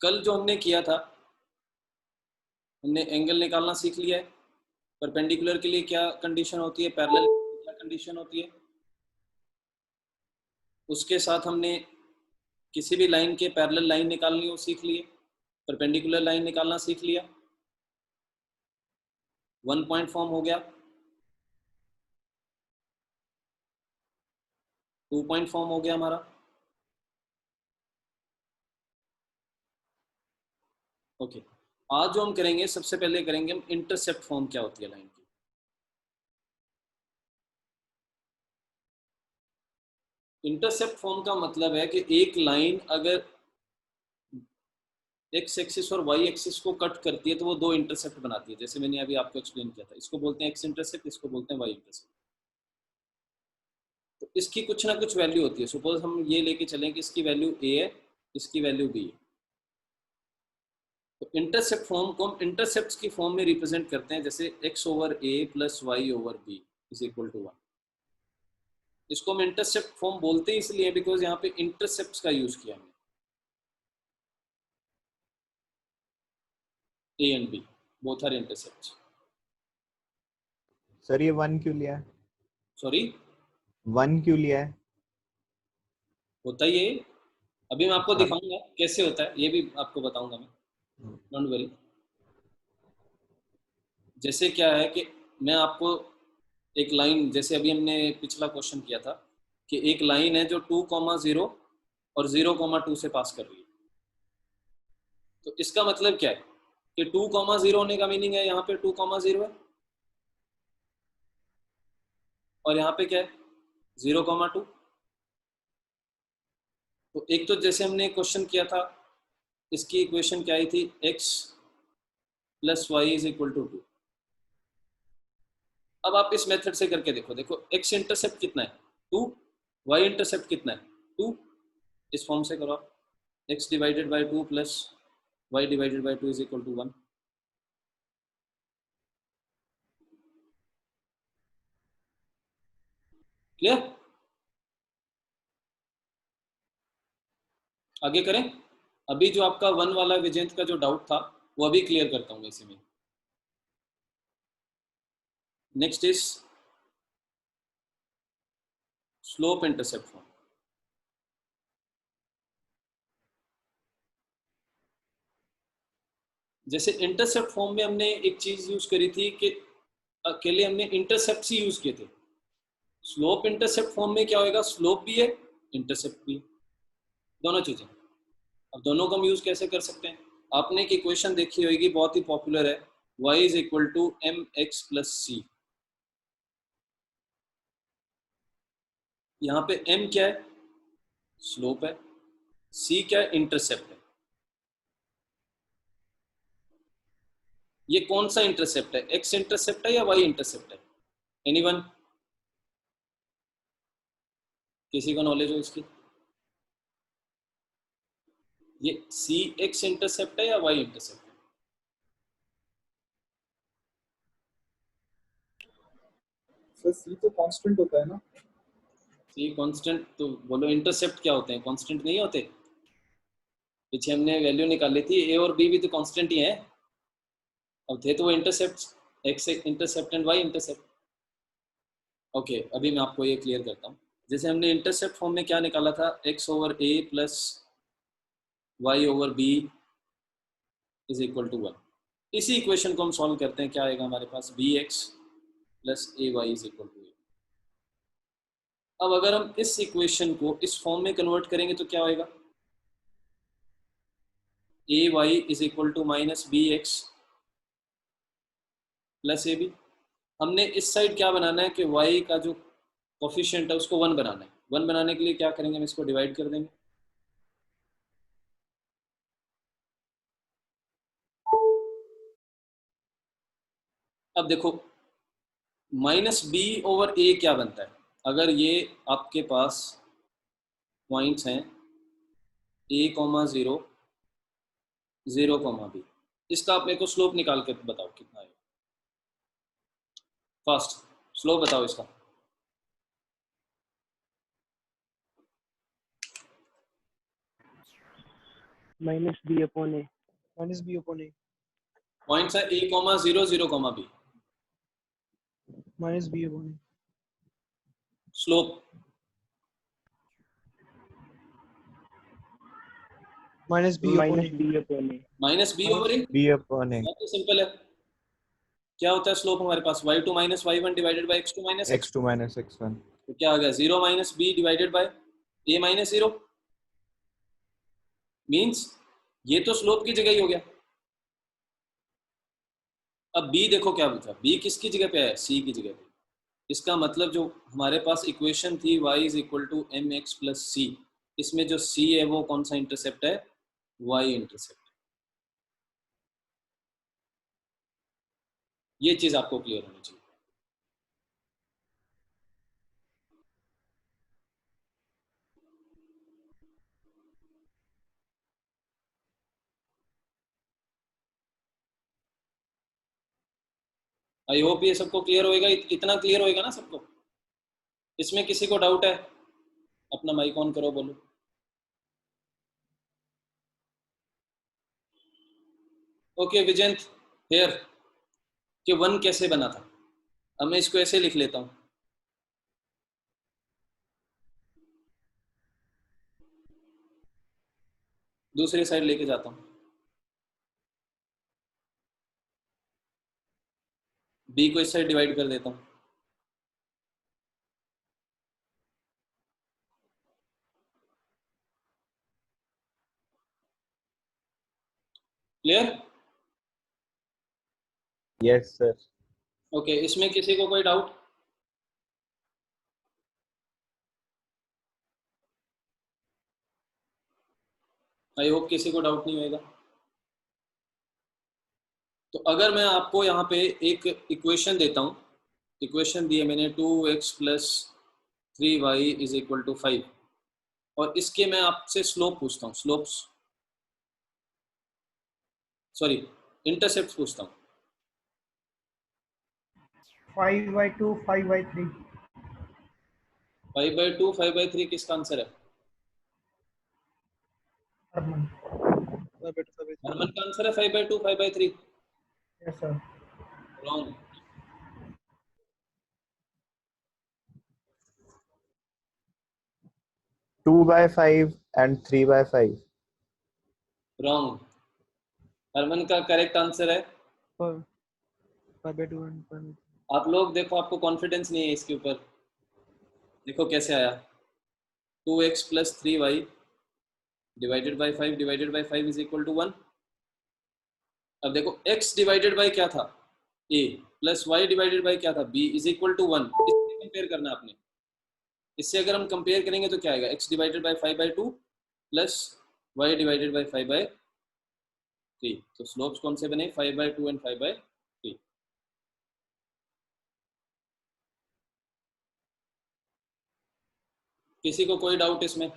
कल जो हमने किया था, हमने एंगल निकालना सीख लिया है। परपेंडिकुलर के लिए क्या कंडीशन होती है, पैरेलल क्या कंडीशन होती है। उसके साथ हमने किसी भी लाइन के पैरेलल लाइन निकालनी वो सीख लिए, परपेंडिकुलर लाइन निकालना सीख लिया। 1 पॉइंट फॉर्म हो गया, 2 पॉइंट फॉर्म हो गया हमारा। ओके, आज जो हम करेंगे, सबसे पहले करेंगे हम इंटरसेप्ट फॉर्म क्या होती है लाइन की। इंटरसेप्ट फॉर्म का मतलब है कि एक लाइन अगर एक्स एक्सिस और वाई एक्सिस को कट करती है तो वो दो इंटरसेप्ट बनाती है। जैसे मैंने अभी आपको एक्सप्लेन किया था, इसको बोलते हैं एक्स इंटरसेप्ट, इसको बोलते हैं वाई इंटरसेप्ट। तो इसकी कुछ ना कुछ वैल्यू होती है। सपोज हम ये लेके चलें कि इसकी वैल्यू ए है, इसकी वैल्यू बी है। तो इंटरसेप्ट फॉर्म को हम इंटरसेप्ट की फॉर्म में रिप्रेजेंट करते हैं, जैसे x over a plus y over b is equal to 1। इसको हम इंटरसेप्ट फॉर्म बोलते ही इसलिए बिकॉज यहाँ पे इंटरसेप्ट का यूज किया हमने, a and b both are intercept. Sir ये 1 क्यों लिया है? सॉरी, 1 क्यों लिया है? होता ही है, अभी मैं आपको अच्छा। दिखाऊंगा कैसे होता है, ये भी आपको बताऊंगा मैं, डोंट वरी। जैसे क्या है कि मैं आपको एक लाइन, जैसे अभी हमने पिछला क्वेश्चन किया था कि एक लाइन है जो 2,0 और 0,2 से पास कर रही है। तो इसका मतलब क्या है कि 2,0 होने का मीनिंग है यहाँ पे 2,0 है, और यहाँ पे क्या है 0,2। तो एक तो जैसे हमने क्वेश्चन किया था, इसकी इक्वेशन क्या आई थी, x plus y is equal to 2। अब आप इस मेथड से करके देखो, देखो x इंटरसेप्ट कितना है 2, y इंटरसेप्ट कितना है 2। इस फॉर्म से करो आप, x divided by 2 plus y divided by 2 is equal to 1। Clear? आगे करें? अभी जो आपका 1 वाला विजेंद्र का जो डाउट था वो अभी क्लियर करता हूँ इसी में। Next is slope intercept form. जैसे इंटरसेप्ट फॉर्म में हमने एक चीज यूज करी थी कि अकेले हमने इंटरसेप्ट ही यूज किए थे। स्लोप इंटरसेप्ट फॉर्म में क्या होगा, स्लोप भी है इंटरसेप्ट भी है, दोनों चीजें। अब दोनों को हम यूज कैसे कर सकते हैं, आपने एक इक्वेशन देखी होगी, बहुत ही पॉपुलर है, y is equal to m x plus c. यहाँ पे m क्या है, स्लोप है, c क्या है, इंटरसेप्ट है। ये कौन सा इंटरसेप्ट है, x इंटरसेप्ट है या y इंटरसेप्ट है? एनीवन, किसी को नॉलेज हो इसकी? ये सी एक्स इंटरसेप्ट है या y इंटरसेप्ट है? सर सी तो कांस्टेंट होता है ना? सी कांस्टेंट, तो बोलो इंटरसेप्ट क्या होते हैं, कांस्टेंट नहीं होते? पीछे हमने वैल्यू निकाली थी, ए और बी भी तो कांस्टेंट ही है। अब थे तो वो intercept, x intercept and y intercept. Okay, अभी मैं आपको ये क्लियर करता हूँ। जैसे हमने इंटरसेप्ट फॉर्म में क्या निकाला था, x over a plus y over b is equal to 1। इसी इक्वेशन को हम सॉल्व करते हैं, क्या आएगा हमारे पास, b x plus a y is equal to a. अब अगर हम इस इक्वेशन को इस फॉर्म में कन्वर्ट करेंगे तो क्या होएगा, a y is equal to minus b x plus a b. हमने इस साइड क्या बनाना है कि y का जो कोफिशिएंट है उसको 1 बनाना है। 1 बनाने के लिए क्या करेंगे, हम इसको डिवाइड कर देंगे। अब देखो माइनस बी ओवर ए क्या बनता है, अगर ये आपके पास पॉइंट्स हैं a comma zero, zero comma b, इसका आप मेरे को स्लोप निकाल के बताओ कितना है, फास्ट स्लोप बताओ इसका। Minus b upon a. Minus b upon a. Points है a, 0, 0, b। Minus b upon a. Slope minus b upon minus a. B upon a. Minus b over a। B upon a. बहुत ही simple है। क्या होता है slope हमारे पास y2 minus y1 divided by x2 minus x। x2 minus x1। तो क्या आ गया 0 minus b divided by a minus 0। Means ये तो स्लोप की जगह ही हो गया। अब b देखो क्या पूछा, b किसकी जगह पे है, c की जगह पे। इसका मतलब जो हमारे पास इक्वेशन थी y is equal to m x plus c, इसमें जो c है वो कौन सा इंटरसेप्ट है, y इंटरसेप्ट। ये चीज आपको क्लियर होनी चाहिए। आई होप ये सबको क्लियर होएगा, इतना क्लियर होएगा ना सबको। इसमें किसी को डाउट है, अपना माइक ऑन करो, बोलो। ओके विजेंत हियर, कि वन कैसे बना था। अब मैं इसको ऐसे लिख लेता हूं, दूसरी साइड लेके जाता हूं, बी को इस साइड डिवाइड कर देता हूं। क्लियर? Yes sir. ओके, इसमें किसी को कोई डाउट? आई होप किसी को डाउट नहीं होएगा। तो अगर मैं आपको यहाँ पे एक इक्वेशन देता हूँ, इक्वेशन दी है मैंने 2x plus 3y is equal to 5, और इसके मैं आपसे स्लोप पूछता हूँ, स्लोप्स सॉरी इंटरसेप्ट पूछता हूँ। 5/2 5/3। 5/2 5/3 किसका आंसर है? हरमन। हरमन का आंसर है 5/2 5/3। Yes sir. Wrong. 2/5 and 3/5। Wrong. Harman का करेक्ट आंसर है, 5/2 and 5/3। आप लोग देखो, आपको कॉन्फिडेंस नहीं है इसके ऊपर, देखो कैसे आया। 2x plus 3y divided by 5 divided by 5 is equal to 1। अब देखो x डिवाइडेड बाई क्या था, a, plus y divided by क्या था, b, इज इक्वल टू 1। इससे कंपेयर करना आपने। इससे अगर हम कंपेयर करेंगे तो क्या आएगा, x divided by 5/2 plus y divided by 5/3। तो स्लोप्स कौन से बने, 5/2 एंड 5/3। किसी को कोई डाउट इसमें?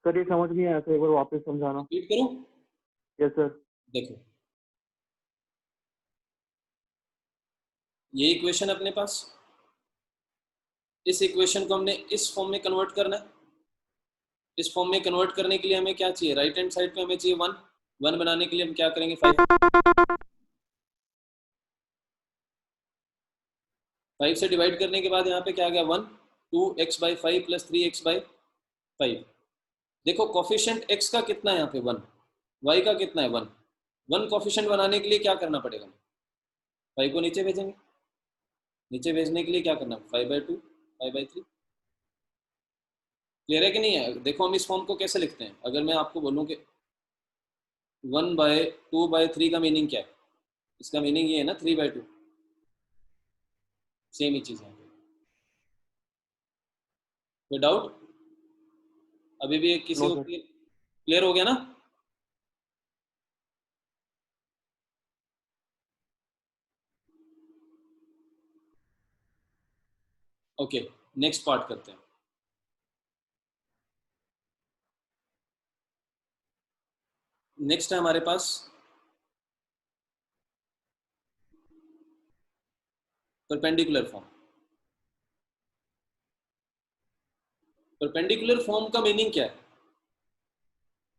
सर ये समझ नहीं आया, तो एक बार वापस समझाना। रिपीट करूं? Yes sir. देखो ये इक्वेशन अपने पास, इस इक्वेशन को हमने इस फॉर्म में कन्वर्ट करना है। इस फॉर्म में कन्वर्ट करने के लिए हमें क्या चाहिए, राइट हैंड साइड पे हमें चाहिए 1। 1 बनाने के लिए हम क्या करेंगे, 5 से डिवाइड करने के बाद यहाँ पे क्या आ गया 1। 2x/5 plus 3x/5। देखो कोफिशिएंट x का कितना है यहाँ पे 1, y का कितना है 1। 1 कोफिशिएंट बनाने के लिए क्या करना पड़ेगा, 5 को नीचे भेजेंगे। नीचे भेजने के लिए क्या करना, 5/2 5/3। क्लियर है कि नहीं है? देखो हम इस फॉर्म को कैसे लिखते हैं, अगर मैं आपको बोलूं कि 1/2/3 का मीनिंग क्या है, इसका मीनिंग ये है ना 3/2। सेम ही चीज है। कोई डाउट? अभी भी किसी नो को सर। क्लियर हो गया ना? ओके, नेक्स्ट पार्ट करते हैं। नेक्स्ट है हमारे पास परपेंडिकुलर फॉर्म। परपेंडिकुलर फॉर्म का मीनिंग क्या है?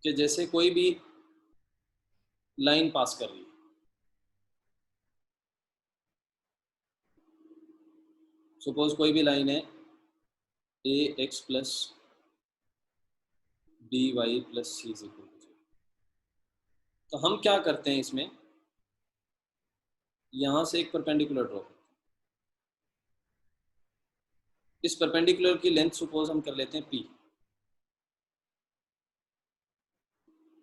कि जैसे कोई भी लाइन पास कर रही है, सपोज कोई भी लाइन है a x plus b y plus c is equal to, तो हम क्या करते हैं इसमें, यहां से एक परपेंडिकुलर ड्रॉ करते हैं। इस परपेंडिकुलर की लेंथ सपोज हम कर लेते हैं पी।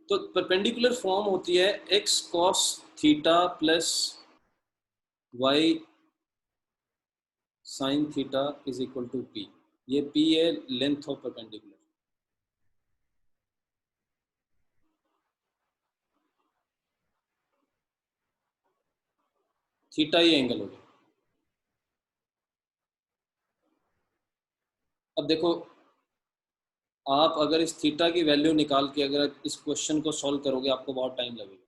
तो परपेंडिकुलर फॉर्म होती है x cos theta plus y sine theta is equal to p. ये पी है लेंथ ऑफ परपेंडिकुलर। थीटा ये एंगल हो गया। अब देखो, आप अगर इस थीटा की वैल्यू निकाल के अगर इस क्वेश्चन को सॉल्व करोगे आपको बहुत टाइम लगेगा।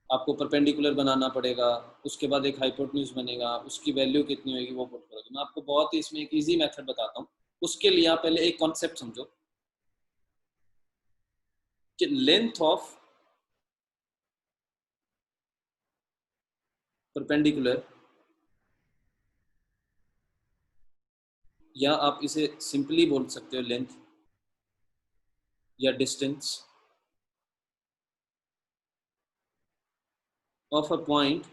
आपको परपेंडिकुलर बनाना पड़ेगा, उसके बाद एक हाइपोटेन्यूज बनेगा, उसकी वैल्यू कितनी होगी वो पुट करोगे। मैं आपको बहुत ही इसमें एक इजी मेथड बताता हूँ। उसके लिए आप पहले एक कॉन्सेप्ट समझो कि लेंथ ऑफ परपेंडिकुलर, या आप इसे सिंपली बोल सकते हो लेंथ या distance of a point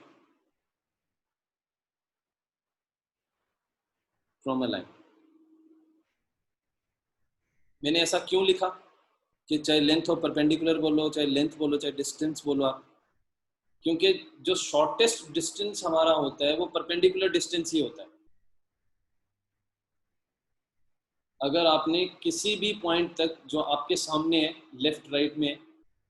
from a line. मैंने ऐसा क्यों लिखा कि चाहे लेंथ ऑफ परपेंडिकुलर बोलो, चाहे लेंथ बोलो, चाहे डिस्टेंस बोलो आप, क्योंकि जो शॉर्टेस्ट डिस्टेंस हमारा होता है वो परपेंडिकुलर डिस्टेंस ही होता है। अगर आपने किसी भी पॉइंट तक जो आपके सामने है लेफ्ट राइट में,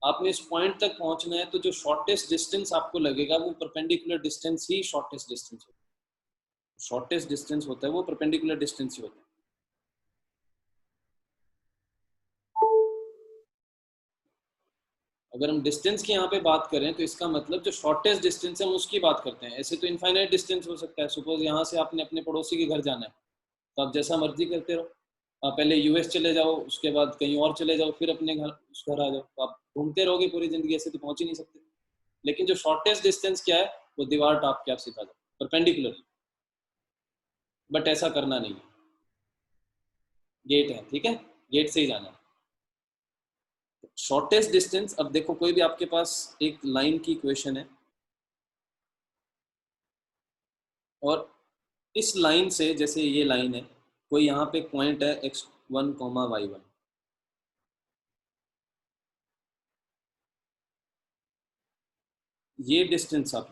आपने इस पॉइंट तक पहुंचना है, तो जो शॉर्टेस्ट डिस्टेंस आपको लगेगा वो परपेंडिकुलर डिस्टेंस ही शॉर्टेस्ट डिस्टेंस होता है। शॉर्टेस्ट डिस्टेंस होता है वो परपेंडिकुलर डिस्टेंस ही होता है। अगर हम डिस्टेंस की यहाँ पे बात करें तो इसका मतलब जो शॉर्टेस्ट डिस्टेंस है हम उसकी बात करते हैं। ऐसे तो इनफाइनाइट डिस्टेंस हो सकता है। सपोज यहाँ से आपने अपने पड़ोसी के घर जाना है, तो आप जैसा मर्जी करते रहो। आप पहले यूएस चले जाओ, उसके बाद कहीं और चले जाओ, फिर अपने घर उस घर आ जाओ, तो आप घूमते रहोगे पूरी जिंदगी, ऐसे तो पहुंच ही नहीं सकते। लेकिन जो शॉर्टेस्ट डिस्टेंस क्या है, वो दीवार टाप के आप सीधा जाओ परपेंडिकुलर। बट ऐसा करना नहीं है, गेट है, ठीक है, गेट से ही जाना है। शॉर्टेस्ट डिस्टेंस, अब देखो कोई भी आपके पास एक लाइन की इक्वेशन है, और इस लाइन से, जैसे ये लाइन है, कोई यहाँ पे पॉइंट है x1 y1, ये डिस्टेंस आप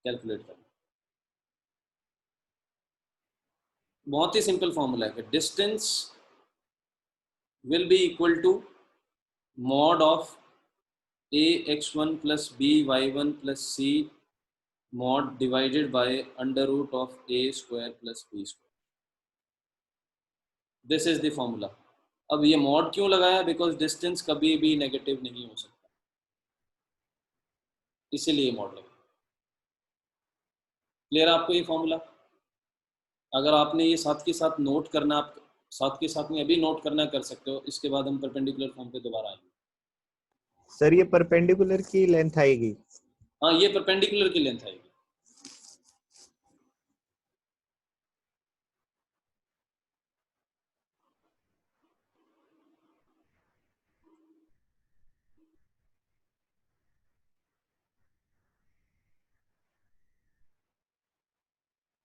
कैलकुलेट करें। बहुत ही सिंपल फॉर्मूला है कि distance will be equal to mod of a x1 plus b y1 plus c mod divided by under root of a square plus b square. This is the formula. अब ये mod क्यों लगाया, because distance कभी भी negative नहीं हो सकता, इसीलिए मॉड लगाया। क्लियर आपको ये फॉर्मूला? अगर आपने ये साथ के साथ नोट करना, आप साथ के साथ में अभी नोट करना कर सकते हो, इसके बाद हम परपेंडिकुलर फॉर्म पे दोबारा आएंगे। सर ये परपेंडिकुलर की लेंथ आएगी? हाँ, ये परपेंडिकुलर की लेंथ आएगी।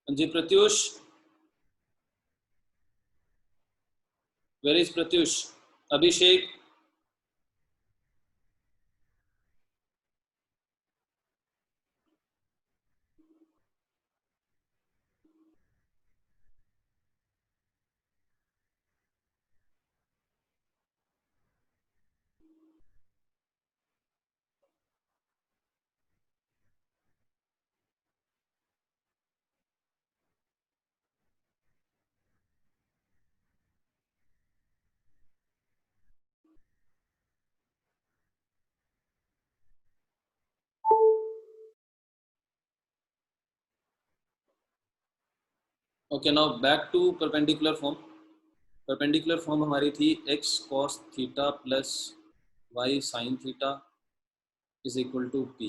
जी Pratyush, where is Pratyush? Abhishek, okay, now back to perpendicular form. Perpendicular form हमारी थी x cos theta plus y sin theta is equal to p.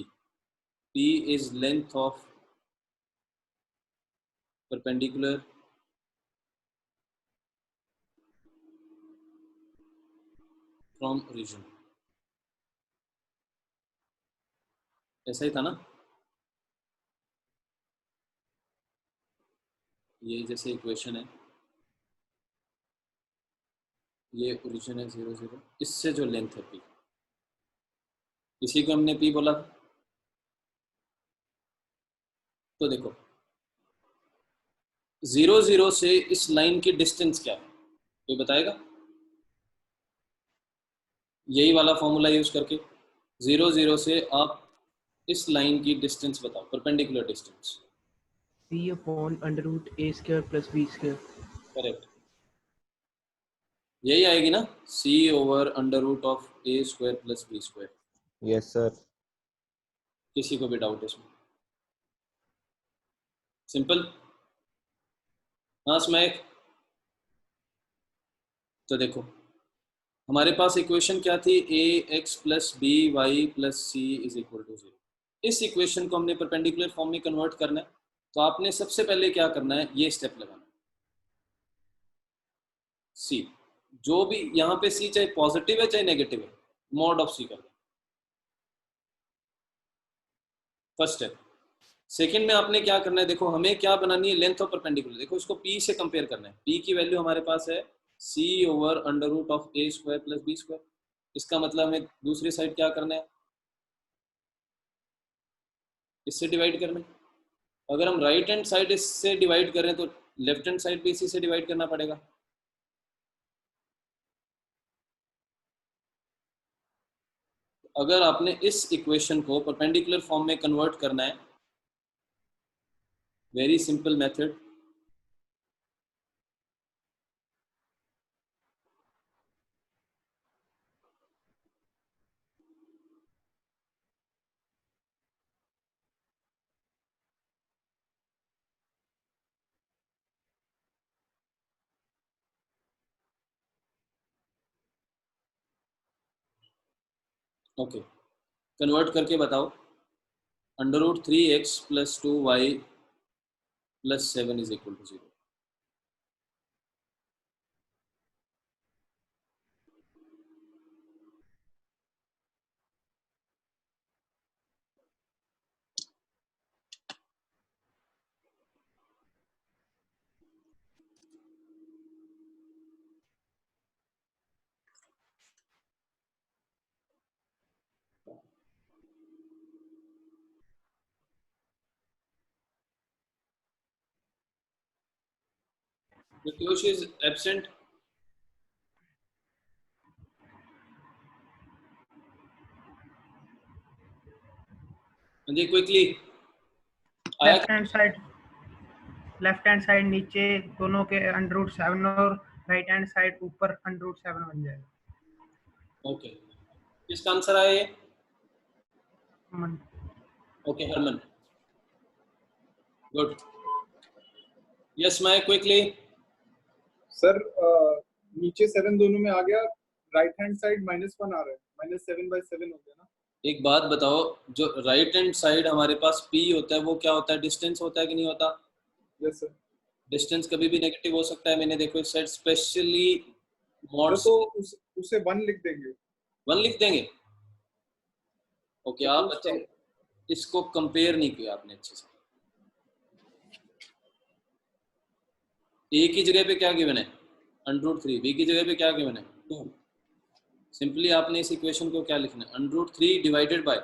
p is length of perpendicular from origin. ऐसा ही था ना? ये जैसे इक्वेशन है, ये ओरिजिन है 0 0, इससे जो लेंथ है p, इसी को हमने p बोला। तो देखो 0 0 से इस लाइन की डिस्टेंस क्या है, कोई बताएगा? यही वाला फॉर्मूला यूज करके 0 0 से आप इस लाइन की डिस्टेंस बताओ, perpendicular distance. C upon under root A square plus B square. Correct, यही आएगी ना, c over under root of a square plus b square. Yes sir. किसी को भी डाउट है इसमें? सिंपल। हाँ स्मैक। तो देखो हमारे पास इक्वेशन क्या थी, a x plus b y plus c is equal to 0। इस इक्वेशन को हमने परपेंडिकुलर फॉर्म में कन्वर्ट करना है, तो आपने सबसे पहले क्या करना है, ये स्टेप लगाना है। c, जो भी यहाँ पे c चाहे पॉजिटिव है चाहे नेगेटिव है, मॉड ऑफ c करना, फर्स्ट स्टेप। सेकंड में आपने क्या करना है, देखो हमें क्या बनानी है, लेंथ ऑफ परपेंडिकुलर। देखो इसको p से कंपेयर करना है, p की वैल्यू हमारे पास है c over under root of a square plus b square. इसका मतलब हमें दूसरी साइड क्या करना है, इससे डिवाइड करना है। अगर हम राइट हैंड साइड इससे डिवाइड करें तो लेफ्ट हैंड साइड भी इसी से डिवाइड करना पड़ेगा। अगर आपने इस इक्वेशन को परपेंडिकुलर फॉर्म में कन्वर्ट करना है, very simple method, okay convert करके बताओ। Under root 3x plus 2y plus 7 is equal to 0। Piyush is absent. जी क्विकली आया। लेफ्ट हैंड साइड नीचे दोनों के अंडर रूट 7 और राइट हैंड साइड ऊपर अंडर रूट 7 बन जाएगा। ओके किसका आंसर आया ये? मन। Okay Harman, good. यस मैं क्विकली। सर नीचे 7 दोनों में आ गया, राइट हैंड साइड -1 आ रहा है, -7/7 हो गया ना। एक बात बताओ, जो राइट हैंड साइड हमारे पास p होता है वो क्या होता है, डिस्टेंस होता है कि नहीं होता? Yes sir. डिस्टेंस कभी भी नेगेटिव हो सकता है, मैंने देखो इस साइड स्पेशली मॉड तो उसे 1 लिख देंगे। 1 लिख देंगे। ओके तो आप अच्छे इसको कंपेयर नहीं किया आपने अच्छे से। a की जगह पे क्या गिवन है, अंडर रूट 3। b की जगह पे क्या गिवन है, 2। सिंपली आपने इस इक्वेशन को क्या लिखना है, under root 3 divided by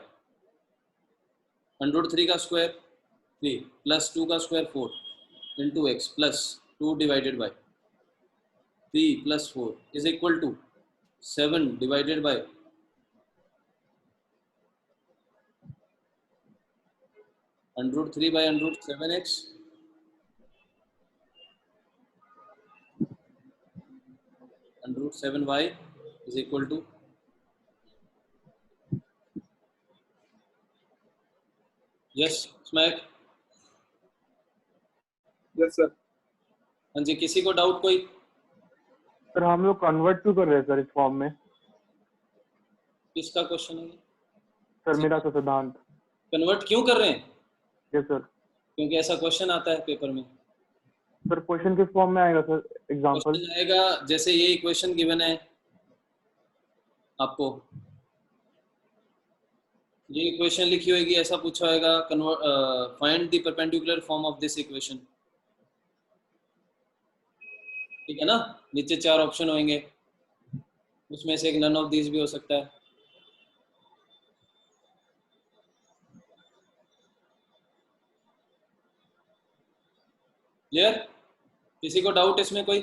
under root 3 का स्क्वायर 3 प्लस 2 का square 4 into x plus 2 divided by 3 plus 4 is equal to 7 divided by under root 3 by under root 7x under root 7y is equal to yes स्मैक। Yes sir. हाँ जी किसी को doubt कोई? Sir हम लोग convert क्यों कर रहे हैं सर इस फॉर्म में? किसका क्वेश्चन है? सर मेरा तो सिद्धांत। कन्वर्ट क्यों कर रहे हैं? Yes sir. क्योंकि ऐसा क्वेश्चन आता है पेपर में। सर क्वेश्चन किस फॉर्म में आएगा सर? एग्जांपल। क्वेश्चन आएगा जैसे ये इक्वेशन गिवन है आपको, ये इक्वेशन लिखी होगी, ऐसा पूछा होगा find the perpendicular form of this equation, ठीक है ना। नीचे 4 ऑप्शन होंगे, उसमें से एक नन ऑफ दिस भी हो सकता है। क्लियर? किसी को डाउट इसमें कोई?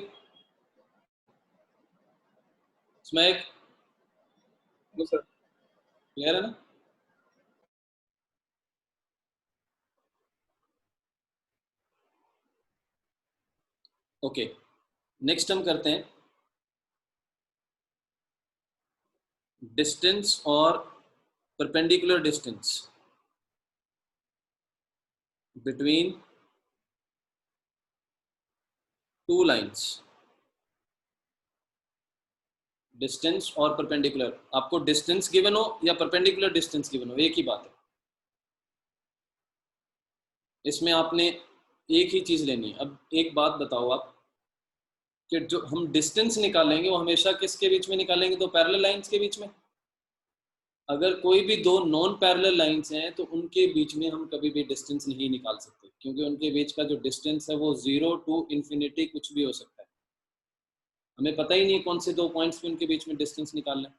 इसमें एक नो सर। क्लियर है ना? ओके, नेक्स्ट हम करते हैं डिस्टेंस और perpendicular distance between two lines. Distance और परपेंडिकुलर, आपको डिस्टेंस गिवन हो या परपेंडिकुलर डिस्टेंस गिवन हो, एक ही बात है। इसमें आपने एक ही चीज लेनी है। अब एक बात बताओ आप कि जो हम डिस्टेंस निकालेंगे वो हमेशा किसके बीच में निकालेंगे? दो पैरेलल लाइंस के बीच में। अगर कोई भी दो नॉन पैरेलल लाइंस हैं तो उनके बीच में हम कभी भी डिस्टेंस नहीं निकाल सकते, क्योंकि उनके बीच का जो डिस्टेंस है वो 0 टू इन्फिनिटी कुछ भी हो सकता है। हमें पता ही नहीं कौन से दो पॉइंट्स में उनके बीच में डिस्टेंस निकालना है।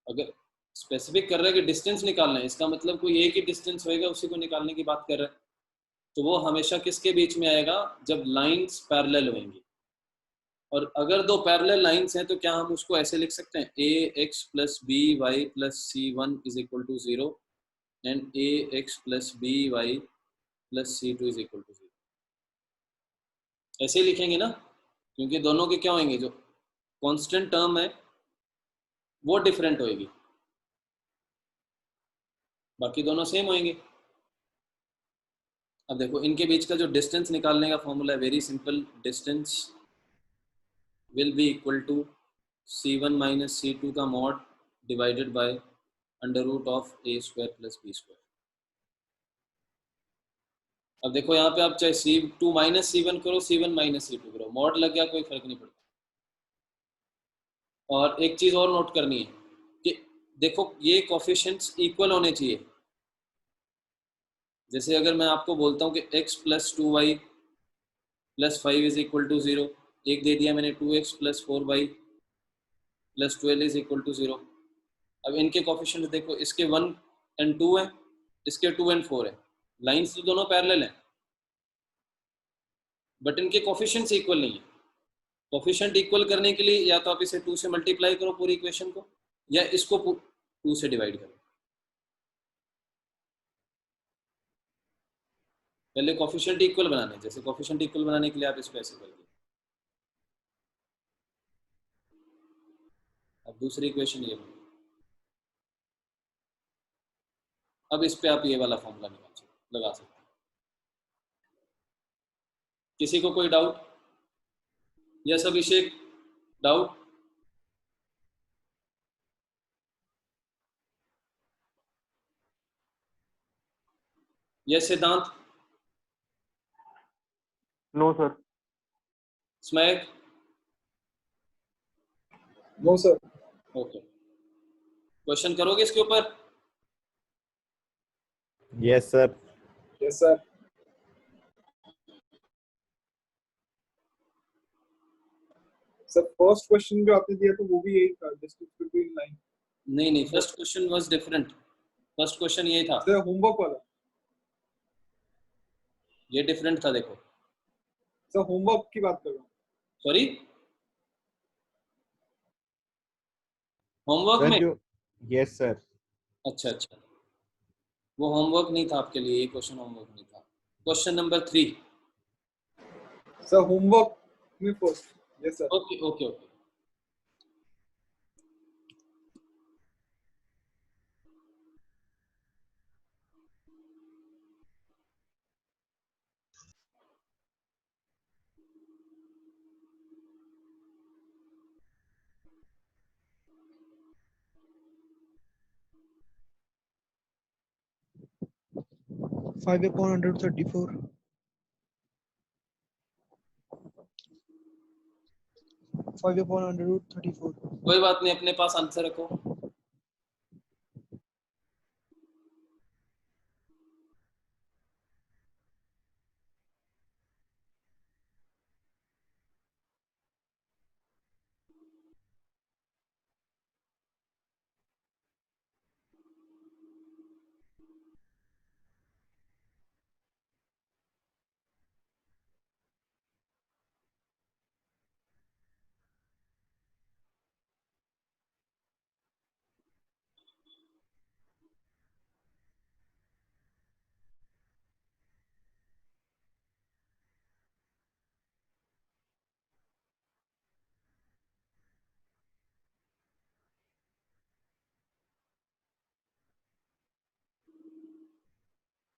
अगर स्पेसिफिक कर रहा है कि डिस्टेंस निकालना है, इसका मतलब कोई एक ही डिस्टेंस होएगा, उसी को निकालने की बात कर रहा है। तो वो हमेशा किसके बीच में आएगा? जब लाइंस पैरेलल होंगी। और अगर दो पैरेलल लाइंस हैं तो क्या हम उसको ऐसे लिख सकते हैं? A x plus b y plus c one is equal to 0 and a x plus b y plus c two is equal to 0। ऐसे ही लिखेंगे ना, क्योंकि दोनों के क्या होंगे, जो कांस्टेंट टर्म है वो डिफरेंट होएगी, बाकी दोनों सेम होंगे। अब देखो इनके बीच का जो डिस्टेंस निकालने का फॉर्मूला है very simple. Distance will be equal to c1 minus c2 का mod divided by under root of a square plus b square. अब देखो यहाँ पे आप चाहे c2 माइनस c1 करो, c1 माइनस c2 करो, मॉड लग गया, कोई फर्क नहीं पड़ता। और एक चीज और नोट करनी है कि देखो ये कोफिशिएंट्स इक्वल होने चाहिए। जैसे अगर मैं आपको बोलता हूँ कि x plus 2y plus 5 is equal to 0, एक दे दिया मैंने 2x plus 4y plus 12 is equal to 0। अब इनके कोफिशिएंट्स देखो, इसके 1 एंड 2 है, इसके 2 एंड 4 है। लाइंस तो दोनों पैरेलल हैं, बट इनके कोफिशिएंट्स इक्वल नहीं है। कोफिशिएंट इक्वल करने के लिए या तो आप इसे 2 से मल्टीप्लाई करो पूरी इक्वेशन को, या इसको 2 से डिवाइड करो। पहले कोफिशिएंट इक्वल बनाने, जैसे कोफिशिएंट इक्वल बनाने के लिए आप इसको ऐसे कर दो। अब दूसरी इक्वेशन ये बनी। अब इस पे आप ये वाला फॉर्मूला लगा सकते हैं। किसी को कोई doubt? Yes Abhishek, doubt? Yes Siddhant? No sir. स्मैक? No sir. ओके, क्वेश्चन करोगे इसके ऊपर? Yes sir. Yes sir. Sir first question जो आपने दिया था वो भी यही था, डिस्टेंस बिटवीन लाइन। नहीं नहीं, first question was different. First question ये था, सर होमवर्क वाला। ये डिफरेंट था। देखो सर होमवर्क की बात कर रहा हूँ। सॉरी, होमवर्क सर में? जो यस सर। अच्छा अच्छा, वो होमवर्क नहीं था आपके लिए, ये क्वेश्चन होमवर्क नहीं था। Question number 3। सर होमवर्क में first. Yes sir. Okay okay okay. 5/134. 5/134. कोई बात नहीं, अपने पास आंसर रखो।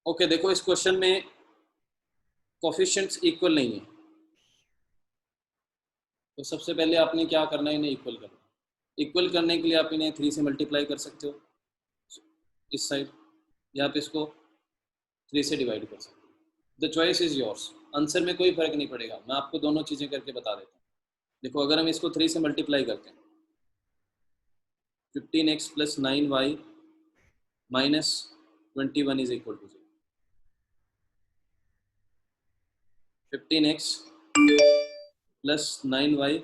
ओके, देखो इस क्वेश्चन में कोफिशिएंट्स इक्वल नहीं है, तो सबसे पहले आपने क्या करना है, इन्हें इक्वल करना। इक्वल करने के लिए आप इन्हें 3 से मल्टीप्लाई कर सकते हो इस साइड, या आप इसको 3 से डिवाइड कर सकते हो। The choice is yours. Answer में कोई फर्क नहीं पड़ेगा, मैं आपको दोनों चीज़ें करके बता देता हूँ। देखो अगर हम इसको 3 से मल्टीप्लाई करते हैं, 15x + 9y - 21 is equal to 0। 15x + 9y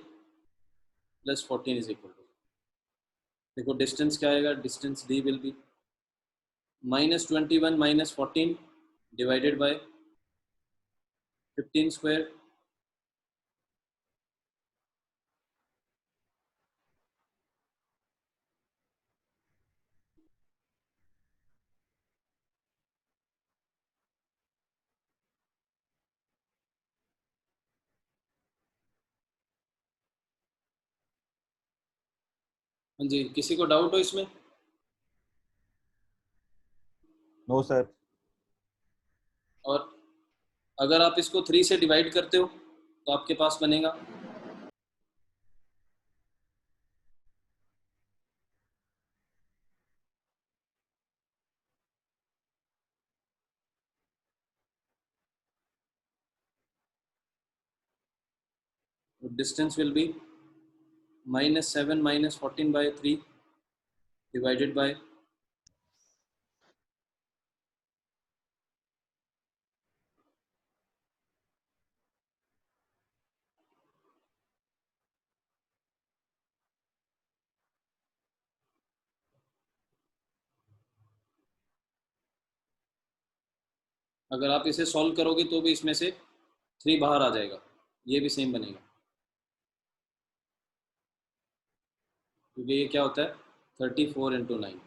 + 14 is equal to, देखो डिस्टेंस क्या आएगा, distance d will be -21 - 14 divided by 15 square. हाँ जी, किसी को डाउट हो इसमें? No sir. और अगर आप इसको 3 से डिवाइड करते हो तो आपके पास बनेगा distance will B -7 - 14/3 divided by अगर आप इसे सॉल्व करोगे तो भी इसमें से 3 बाहर आ जाएगा, ये भी सेम बनेगा, क्योंकि ये क्या होता है 34 × 9।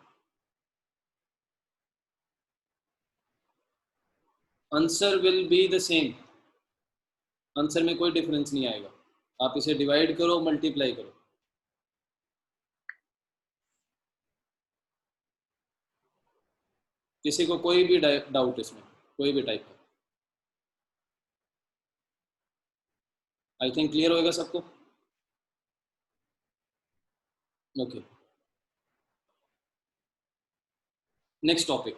Answer will be the same, answer में कोई डिफरेंस नहीं आएगा। आप इसे डिवाइड करो, मल्टीप्लाई करो। किसी को कोई भी डाउट इसमें, कोई भी टाइप का? आई थिंक क्लियर होएगा सबको। Okay, next topic.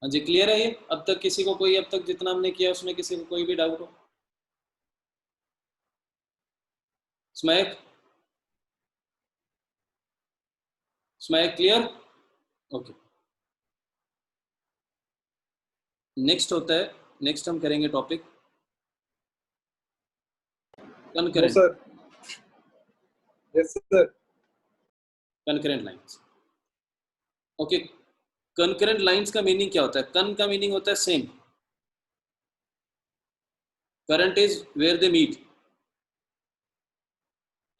हाँ जी, क्लियर है ये? अब तक किसी को कोई, अब तक जितना हमने किया उसमें किसी को कोई भी डाउट हो? स्मैक, स्मैक क्लियर? ओके, नेक्स्ट होता है, नेक्स्ट हम करेंगे topic no concurrent. Sir. Yes sir. Concurrent lines. Okay, concurrent lines का मीनिंग क्या होता है? कन का मीनिंग होता है same, current is where they meet.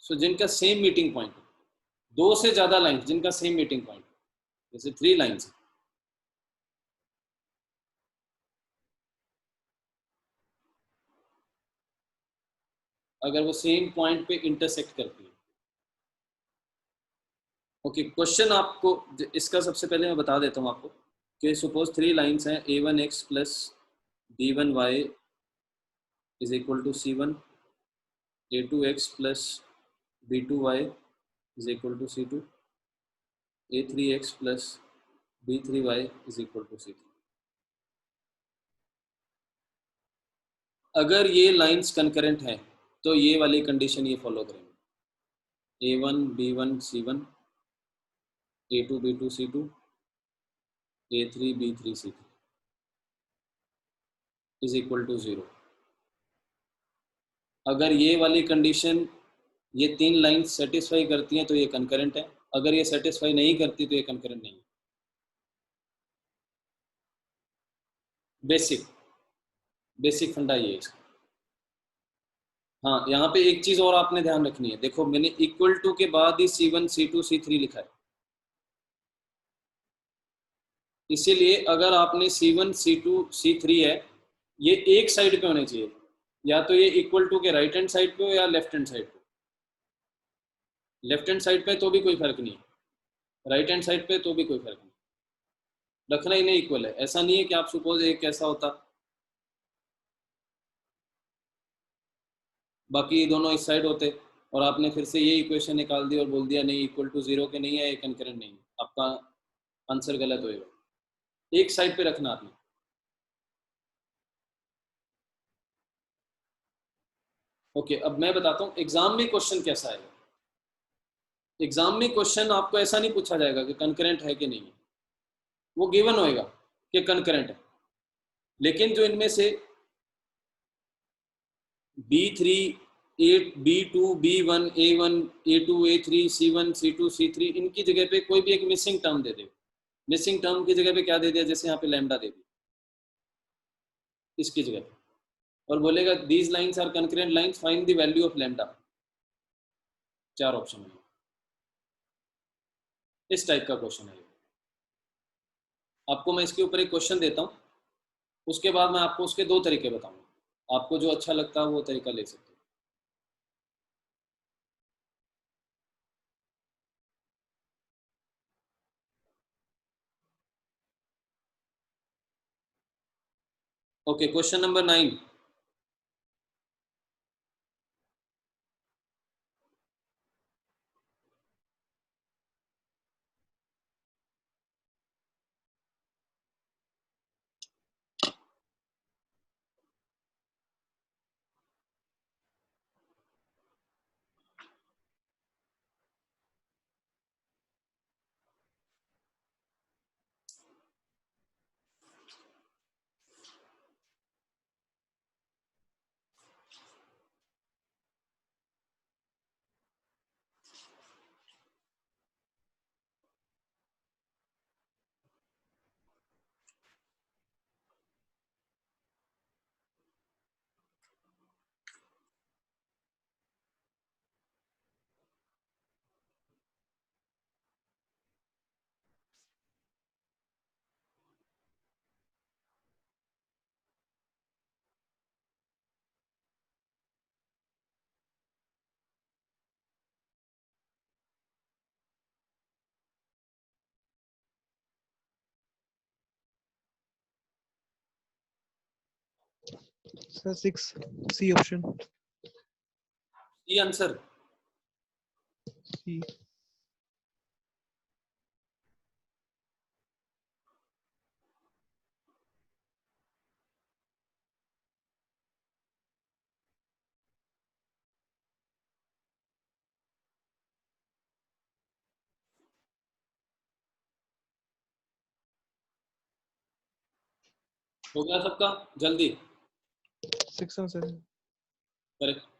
So जिनका सेम मीटिंग पॉइंट, 2 से ज्यादा लाइंस जिनका सेम मीटिंग पॉइंट, जैसे 3 लाइंस, अगर वो सेम पॉइंट पे इंटरसेक्ट करती है। ओके, क्वेश्चन आपको इसका सबसे पहले मैं बता देता हूँ आपको कि सपोज 3 लाइंस हैं, a1x + b1y is equal to c1, a2x + b2y is equal to c2, a3x + B3y is equal to C3। अगर ये लाइंस कंकरेंट हैं तो ये वाली कंडीशन ये फॉलो करेंगे, A1 B1 C1, A2 B2 C2, A3 B3 C3 is equal to 0। अगर ये वाली कंडीशन ये तीन लाइंस सेटिस्फाई करती हैं तो ये कंकरेंट है, अगर ये सेटिस्फाई नहीं करती तो ये कंकरेंट नहीं है। बेसिक फंडा ये है इसका। हाँ, यहाँ पे एक चीज और आपने ध्यान रखनी है, देखो मैंने इक्वल टू के बाद ही C1 C2 C3 लिखा है, इसीलिए अगर आपने C1 C2 C3 है, ये एक साइड पे होने चाहिए, या तो ये इक्वल टू के राइट हैंड साइड पे हो या लेफ्ट हैंड साइड पे। लेफ्ट हैंड साइड पे तो भी कोई फर्क नहीं है, राइट हैंड साइड पे तो भी कोई फर्क नहीं, रखना ही नहीं इक्वल है। ऐसा नहीं है कि आप सपोज एक ऐसा होता बाकी दोनों इस साइड होते और आपने फिर से ये इक्वेशन निकाल दी और बोल दिया नहीं इक्वल टू 0 के नहीं है, ये कंकरेंट नहीं है, आपका आंसर गलत होएगा। एक साइड पे रखना आपने। ओके, अब मैं बताता हूँ एग्जाम में क्वेश्चन कैसा है। एग्जाम में क्वेश्चन आपको ऐसा नहीं पूछा जाएगा कि कंकरेंट है कि नहीं है, वो गिवन होएगा कि कंकरेंट है, लेकिन जो इनमें से B3 B2 B1 A1 A2 A3 C1 C2 C3 इनकी जगह पे कोई भी एक मिसिंग टर्म दे दे। मिसिंग टर्म की जगह पे क्या दे दिया, जैसे यहाँ पे लैम्डा दे दिया इसकी जगह पे, और बोलेगा these lines are concurrent lines, find the value of lambda. 4 option है, इस टाइप का क्वेश्चन है। आपको मैं इसके ऊपर एक क्वेश्चन देता हूँ, उसके बाद मैं आपको उसके 2 तरीके बताऊंगा, आपको जो अच्छा लगता है वो तरीका ले सकते हो। Okay, question number 9। Sir, 6 C option. ये आंसर C. हो गया सबका, जल्दी 6 and 7. करेक्ट।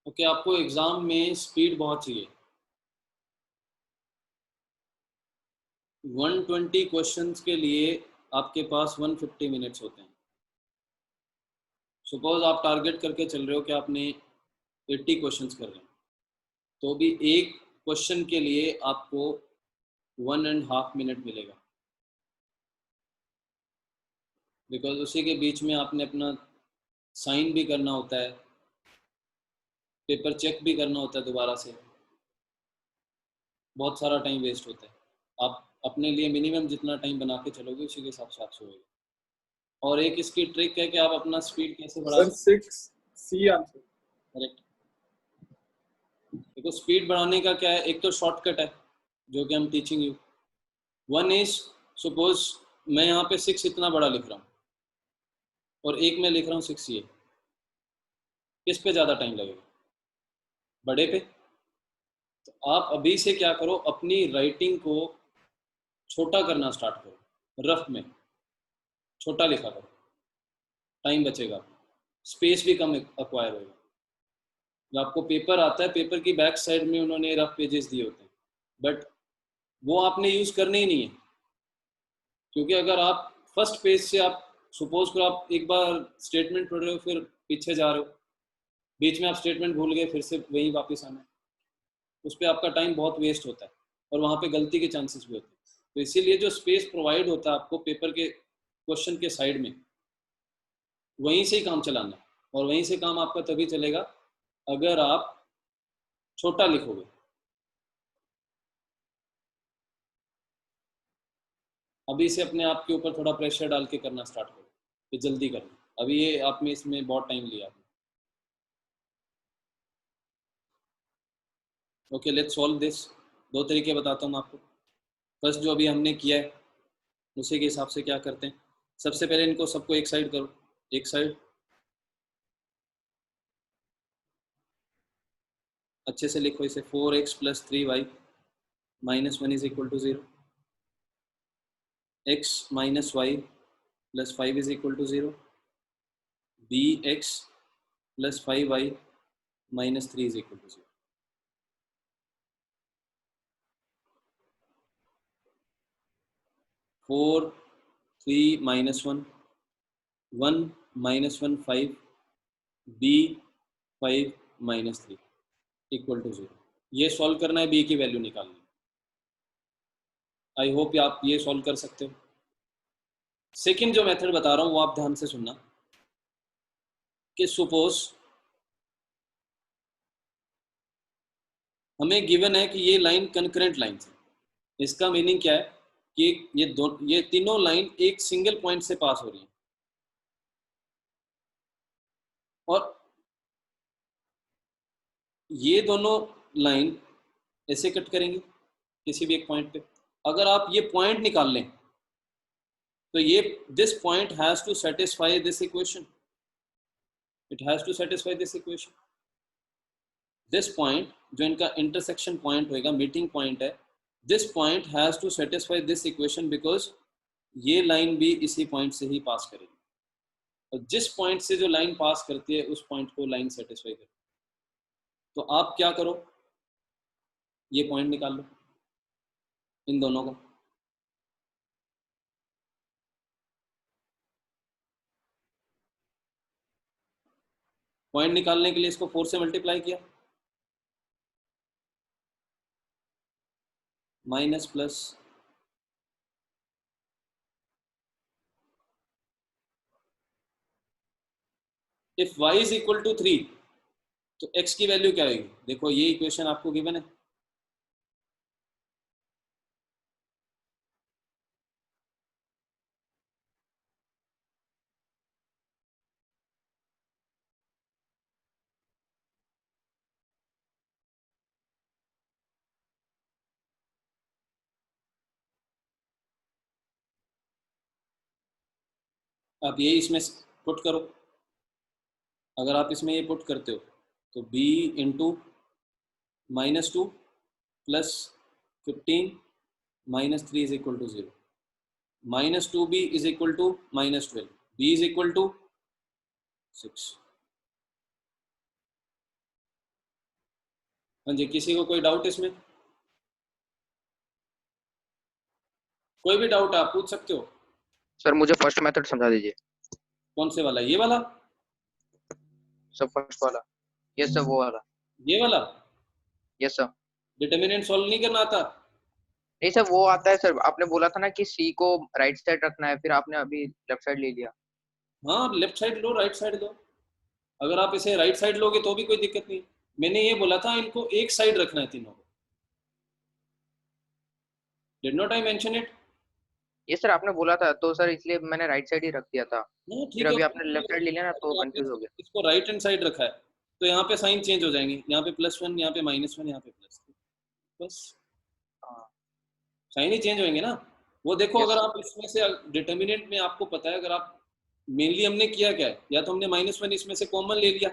ओके, आपको एग्जाम में स्पीड बहुत चाहिए। 120 क्वेश्चंस के लिए आपके पास 150 मिनट्स होते हैं। सपोज आप टारगेट करके चल रहे हो कि आपने 80 क्वेश्चंस कर रहे हैं, तो भी एक क्वेश्चन के लिए आपको 1.5 मिनट मिलेगा, बिकॉज उसी के बीच में आपने अपना साइन भी करना होता है, पेपर चेक भी करना होता है दोबारा से, बहुत सारा टाइम वेस्ट होता है। आप अपने लिए मिनिमम जितना टाइम बना के चलोगे उसी के हिसाब से आपसे होगा। और एक इसकी ट्रिक है कि आप अपना स्पीड कैसे बढ़ा सर सकते 6C आंसर। करेक्ट। देखो स्पीड बढ़ाने का क्या है, एक तो शॉर्टकट है जो कि हम teaching you. One is suppose मैं यहाँ पे 6 इतना बड़ा लिख रहा हूँ और एक में लिख रहा हूँ 6 ये, किस पे ज़्यादा टाइम लगेगा? बड़े पे। तो आप अभी से क्या करो, अपनी राइटिंग को छोटा करना स्टार्ट करो, रफ में छोटा लिखा करो, टाइम बचेगा, स्पेस भी कम एक्वायर होगा। जो आपको पेपर आता है, पेपर की बैक साइड में उन्होंने रफ पेजेस दिए होते हैं, बट वो आपने यूज़ करने ही नहीं है, क्योंकि अगर आप फर्स्ट पेज से आप सपोज करो आप एक बार स्टेटमेंट पढ़ रहे हो, फिर पीछे जा रहे हो, बीच में आप स्टेटमेंट भूल गए, फिर से वहीं वापस आना है, उस पर आपका टाइम बहुत वेस्ट होता है और वहाँ पे गलती के चांसेस भी होते हैं। तो इसीलिए जो स्पेस प्रोवाइड होता है आपको पेपर के क्वेश्चन के साइड में, वहीं से ही काम चलाना है। और वहीं से काम आपका तभी चलेगा अगर आप छोटा लिखोगे। अभी से अपने आप के ऊपर थोड़ा प्रेशर डाल के करना स्टार्ट करो कि जल्दी करना। अभी ये आपने इसमें बहुत टाइम लिया। Okay, let's solve this. दो तरीके बताता हूँ मैं आपको। फर्स्ट जो अभी हमने किया है उसी के हिसाब से क्या करते हैं, सबसे पहले इनको सबको एक साइड करो, एक साइड अच्छे से लिखो इसे। 4x + 3y - 1 is equal to 0, x - y + 5 is equal to 0, bx + 5y - 3 is equal to 0। Four 3 - 1 1 - 1 5 b 5 - 3 equal to 0। ये सॉल्व करना है, b की वैल्यू निकालनी है। आई होप आप ये सॉल्व कर सकते हो। सेकंड जो मेथड बता रहा हूँ वो आप ध्यान से सुनना कि सपोज हमें गिवन है कि ये लाइन कंकरेंट लाइन है। इसका मीनिंग क्या है कि ये तीनों लाइन एक सिंगल पॉइंट से पास हो रही है और ये दोनों लाइन ऐसे कट करेंगी किसी भी एक पॉइंट पे। अगर आप ये पॉइंट निकाल लें तो ये this point has to satisfy this equation, it has to satisfy this equation. This point जो इनका इंटरसेक्शन पॉइंट होएगा, मीटिंग पॉइंट है, this point has to satisfy this equation because ये लाइन भी इसी पॉइंट से ही पास करेगी और जिस पॉइंट से जो लाइन पास करती है उस पॉइंट को लाइन सेटिस्फाई करती है। तो आप क्या करो, ये पॉइंट निकाल लो इन दोनों का। पॉइंट निकालने के लिए इसको 4 से मल्टीप्लाई किया, minus plus if y is equal to 3 तो x की वैल्यू क्या होगी? देखो ये इक्वेशन आपको गिवन है, आप ये इसमें पुट करो। अगर आप इसमें ये पुट करते हो तो b into -2 plus 15 - 3 is equal to 0, -2b is equal to -12, b is equal to 6। हाँ जी, किसी को कोई डाउट इसमें? कोई भी डाउट आप पूछ सकते हो। सर मुझे फर्स्ट मेथड समझा दीजिए। कौन से वाला, ये वाला? सर फर्स्ट वाला। यस सर वो वाला। ये वाला यस सर। डिटर्मिनेंट सॉल्व नहीं करना आता? नहीं सर वो आता है सर, आपने बोला था ना कि सी को राइट साइड रखना है, फिर आपने अभी लेफ्ट साइड ले लिया। हाँ, लेफ्ट साइड लो, राइट साइड लो। अगर आप इसे राइट साइड लोगे तो भी कोई दिक्कत नहीं। मैंने ये बोला था इनको एक साइड रखना है तीनों को। Did not I mention it? ये सर आपने बोला था, तो सर इसलिए मैंने राइट साइड ही रख दिया था। हाँ ठीक फिर है। अभी आपने लेफ्ट साइड ले लिया ना, तो कंफ्यूज हो गया। इसको राइट हैंड साइड रखा है तो यहाँ पे साइन चेंज हो जाएंगे, यहाँ पे +1, यहाँ पे -1, यहाँ पे प्लस, बस साइन ही चेंज होंगे ना। वो देखो Yes, अगर sir. आप इसमें से डिटर्मिनेंट में आपको पता है, अगर आप मेनली हमने किया क्या है, या तो हमने -1 इसमें से कॉमन ले लिया,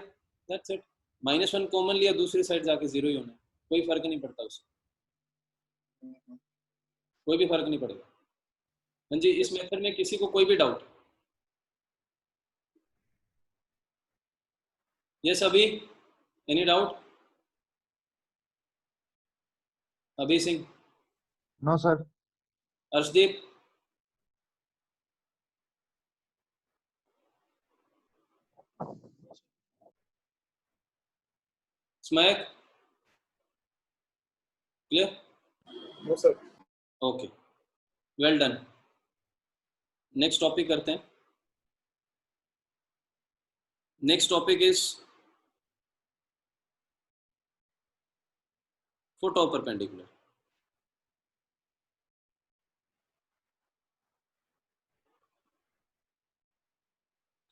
दैट्स इट। -1 कॉमन लिया, दूसरी साइड जाके 0 ही होना है, कोई फर्क नहीं पड़ता उससे, कोई भी फर्क नहीं पड़ेगा। हाँ जी, इस मेथड में किसी को कोई भी doubt? Yes Abhi, any doubt? Abhi Singh? No sir. Arshdeep? स्मैक? Clear? No sir. Okay, well done. Next topic करते हैं। Next topic is foot of perpendicular.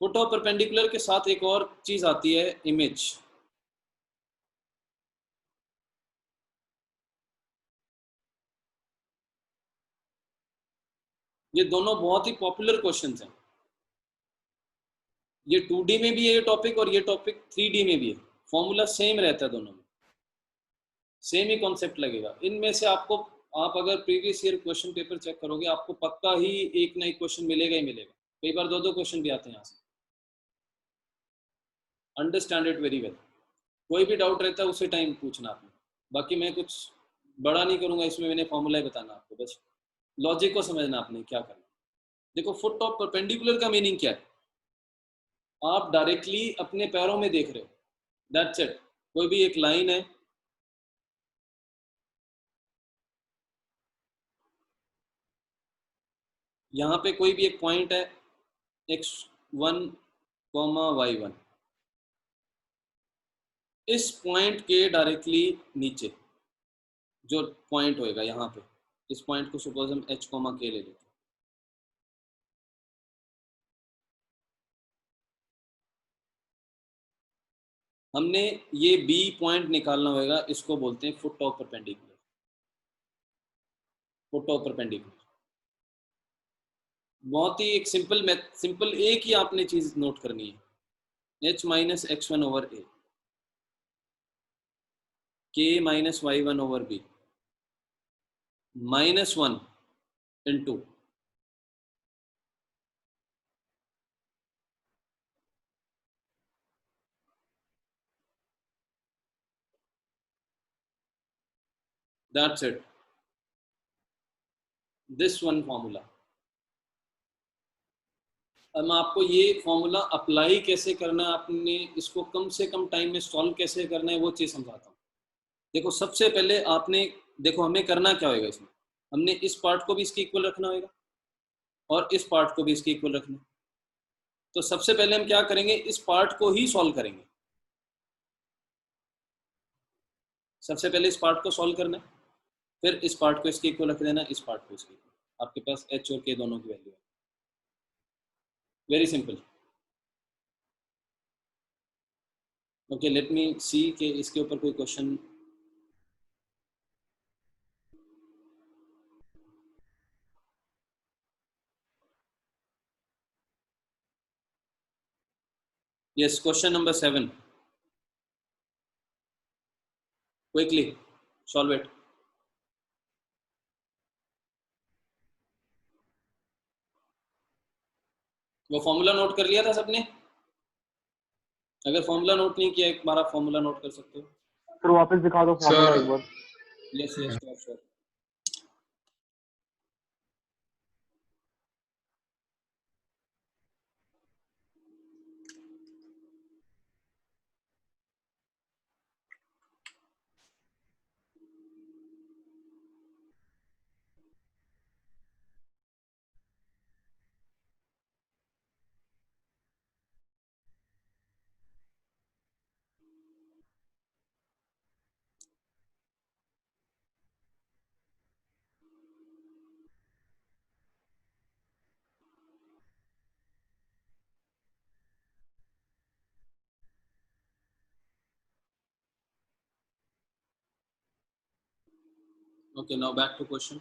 Foot of perpendicular के साथ एक और चीज आती है, इमेज। ये दोनों बहुत ही पॉपुलर क्वेश्चंस हैं। ये 2D में भी है ये टॉपिक, और ये टॉपिक 3D में भी है। फॉर्मूला सेम रहता है दोनों में, सेम ही कॉन्सेप्ट लगेगा। इनमें से आपको, आप अगर previous year question paper check करोगे, आपको पक्का ही एक ना एक क्वेश्चन मिलेगा ही मिलेगा। कई बार 2-2 क्वेश्चन भी आते हैं यहाँ से। Understand it very well. कोई भी डाउट रहता है उसी टाइम पूछना आपने। बाकी मैं कुछ बड़ा नहीं करूंगा इसमें, मैंने फॉर्मूला ही बताना आपको, बस लॉजिक को समझना आपने क्या करना। देखो, फुट ऑफ परपेंडिकुलर का मीनिंग क्या है? आप डायरेक्टली अपने पैरों में देख रहे हो, दैट्स इट। कोई भी एक लाइन है, यहाँ पे कोई भी एक पॉइंट है x1, y1। इस पॉइंट के डायरेक्टली नीचे जो पॉइंट होएगा यहाँ पे, इस पॉइंट को सपोज हम h, k ले लेते हैं। हमने ये B पॉइंट निकालना होगा, इसको बोलते हैं foot of perpendicular. Foot of perpendicular बहुत ही एक सिंपल एक ही आपने चीज नोट करनी है, h minus x1 over a, k minus y1 over b, -1 into that's it, this one formula. अब मैं आपको ये फॉर्मूला अप्लाई कैसे करना है, आपने इसको कम से कम टाइम में सॉल्व कैसे करना है, वो चीज़ समझाता हूँ। देखो, सबसे पहले आपने, देखो हमें करना क्या होगा इसमें, हमने इस पार्ट को भी इसके इक्वल रखना होगा और इस पार्ट को भी इसके इक्वल रखना है। तो सबसे पहले हम क्या करेंगे, इस पार्ट को ही सॉल्व करेंगे। सबसे पहले इस पार्ट को सॉल्व करना है, फिर इस पार्ट को इसके इक्वल रख देना, इस पार्ट को इसके इक्वल। आपके पास h और k दोनों की वैल्यू है। Very simple. Okay, let me see कि इसके ऊपर कोई question. Yes, question number 7, quickly solve it. वो फॉर्मूला नोट कर लिया था सबने? अगर फॉर्मूला नोट नहीं किया, एक बार आप फॉर्मूला नोट कर सकते हो। सर वापस दिखा दो फॉर्मूला एक बार। Yes yes sure. Okay, now back to question.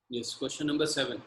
Yes, question number 7.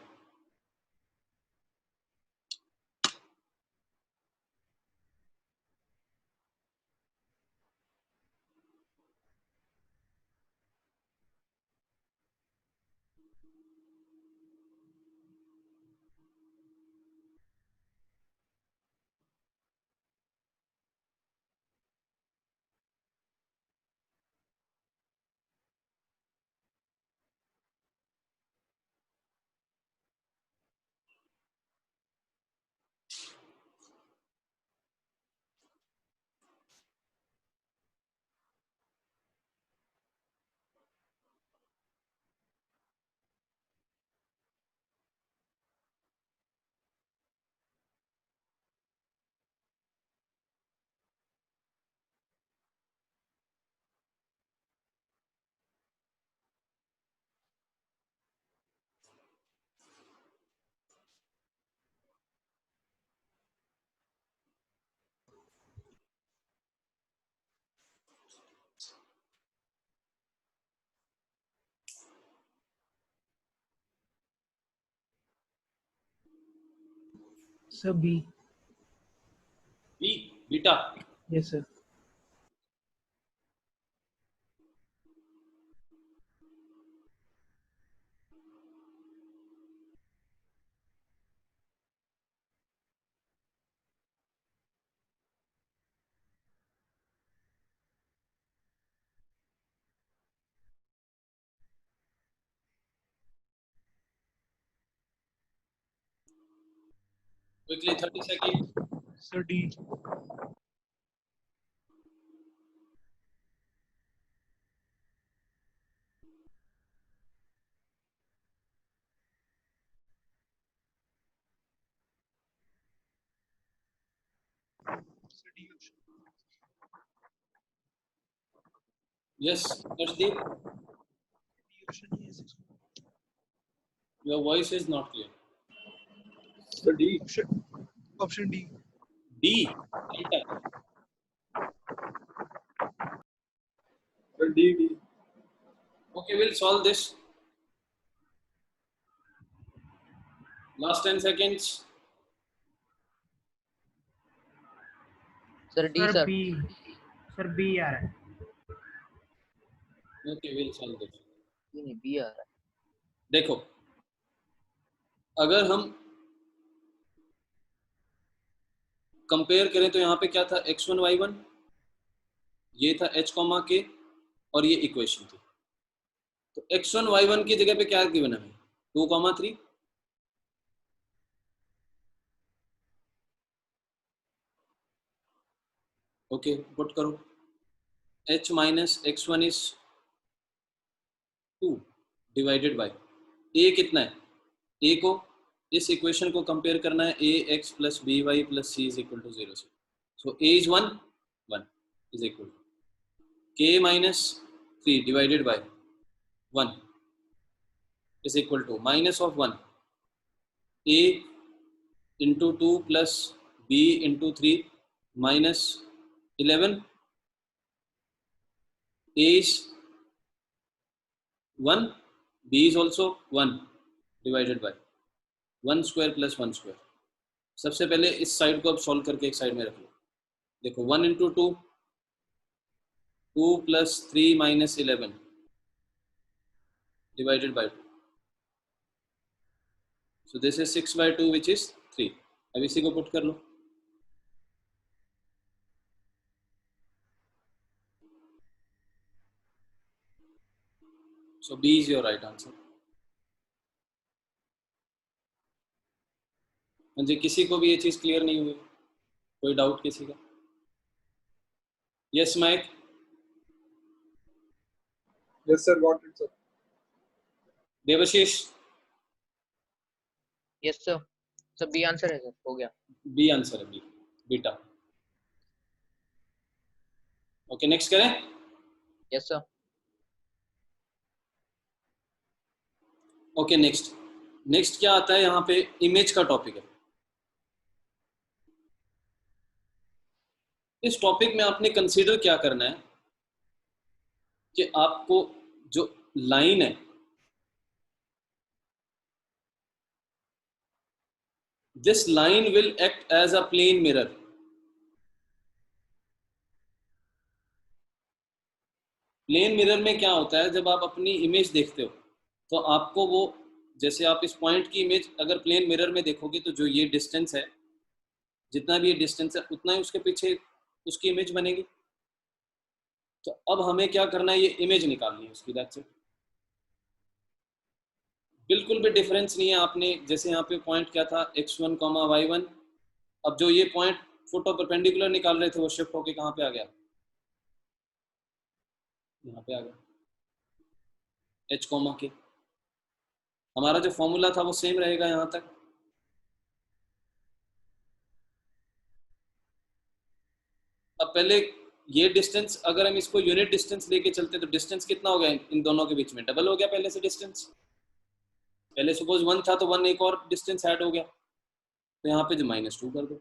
Sir, B. B, beta. Yes, sir. Quickly, 30 seconds. Sir, D. Yes, Ashdeep, your voice is not clear. So D. Option D. D, beta. So D. Okay, we'll solve this. Last 10 seconds. Sir D sir sir B, sir B आ रहा है। Okay, we'll solve this. नहीं B आ रहा है। देखो, अगर हम कंपेयर करें तो यहाँ पे क्या था, x1 y1, ये था h, k और ये इक्वेशन थी। तो x1 y1 की जगह पे क्या गिवन है, 2, 3। ओके, पुट करो। h minus x1 is 2 divided by a कितना है, a को इस इक्वेशन को कंपेयर करना है, ax plus by plus c is equal to 0 से। So a is 1 is equal to k minus 3 divided by 1 is equal to minus of 1 a into 2 plus b into 3 minus 11, a is 1, b is also 1 divided by 1 square plus 1 square। सबसे पहले इस side को अब solve करके एक side में रख लो। देखो 1 into 2, 2 plus 3 minus 11 divided by 2, so this is 6 by 2 which is 3। अब इसी को पुट कर लो। So B is your right answer। हाँ जी, किसी को भी ये चीज क्लियर नहीं हुई, कोई डाउट किसी का? Yes Mike. Yes sir, got it sir. Devashish, yes sir. Sir B answer है सर, हो गया। बी आंसर है, बी बीटा। ओके, नेक्स्ट करें। Yes sir. ओके, नेक्स्ट क्या आता है यहाँ पे, इमेज का टॉपिक है। इस टॉपिक में आपने कंसीडर क्या करना है कि आपको जो लाइन है, this line will act as a plane mirror. Plane mirror में क्या होता है, जब आप अपनी इमेज देखते हो तो आपको वो, जैसे आप इस पॉइंट की इमेज अगर प्लेन मिरर में देखोगे तो जो ये डिस्टेंस है, जितना भी ये डिस्टेंस है उतना ही उसके पीछे उसकी इमेज बनेगी। तो अब हमें क्या करना है, ये इमेज निकालनी है उसकी, दैट्स इट। बिल्कुल भी डिफरेंस नहीं है। आपने जैसे यहाँ पे पॉइंट क्या था x1 y1, अब जो ये पॉइंट फोटो परपेंडिकुलर निकाल रहे थे वो शिफ्ट होके कहाँ पे आ गया, यहाँ पे आ गया h कॉमा के। हमारा जो फॉर्मूला था वो सेम रहेगा यहाँ तक। अब पहले ये डिस्टेंस, अगर हम इसको यूनिट डिस्टेंस लेके चलते तो डिस्टेंस कितना हो गया इन दोनों के बीच में, डबल हो गया पहले से डिस्टेंस। पहले सपोज 1 था तो 1 एक और डिस्टेंस ऐड हो गया, तो यहाँ पे जो -2 कर दो।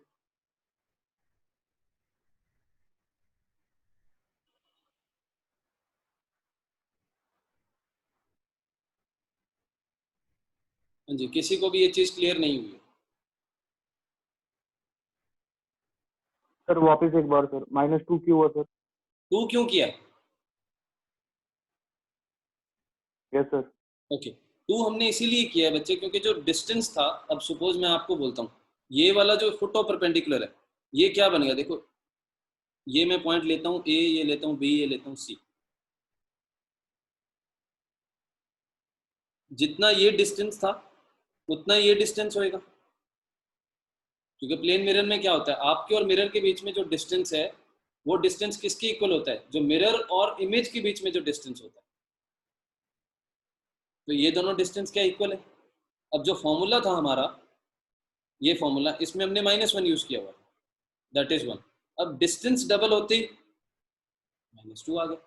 हाँ जी, किसी को भी ये चीज क्लियर नहीं हुई? सर वापस एक बार सर, -2 क्यों हुआ सर? 2 क्यों किया? Yes sir. ओके, 2 हमने इसीलिए किया है बच्चे, क्योंकि जो डिस्टेंस था, अब सपोज मैं आपको बोलता हूँ ये वाला जो फोटो परपेंडिकुलर है ये क्या बनेगा, देखो ये मैं पॉइंट लेता हूँ ए, ये लेता हूँ बी, ये लेता हूँ सी। जितना ये डिस्टेंस था उतना ये डिस्टेंस होएगा, क्योंकि प्लेन मिरर में क्या होता है, आपके और मिरर के बीच में जो डिस्टेंस है वो डिस्टेंस किसके इक्वल होता है, जो मिरर और इमेज के बीच में जो डिस्टेंस होता है। तो ये दोनों डिस्टेंस क्या इक्वल है। अब जो फॉर्मूला था हमारा, ये फॉर्मूला, इसमें हमने -1 यूज किया हुआ, दैट इज 1। अब डिस्टेंस डबल होते ही -2 आ गया।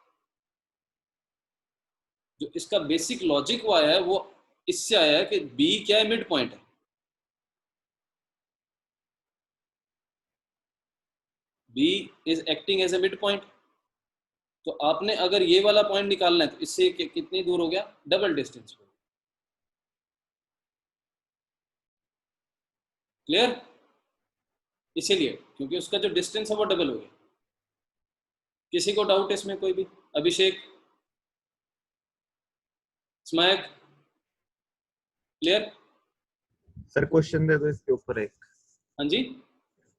जो इसका बेसिक लॉजिक वो आया है वो इससे आया है कि बी क्या है, मिड पॉइंट है। B is acting as a mid point. तो आपने अगर ये वाला पॉइंट निकालना है तो इससे कितनी दूर हो गया, डबल डिस्टेंस। क्लियर? इसीलिए क्योंकि उसका जो डिस्टेंस है वो डबल हो गया। किसी को डाउट है इसमें कोई भी? अभिषेक, स्मैक, क्लियर? सर क्वेश्चन दे दो इसके ऊपर एक। हाँ जी,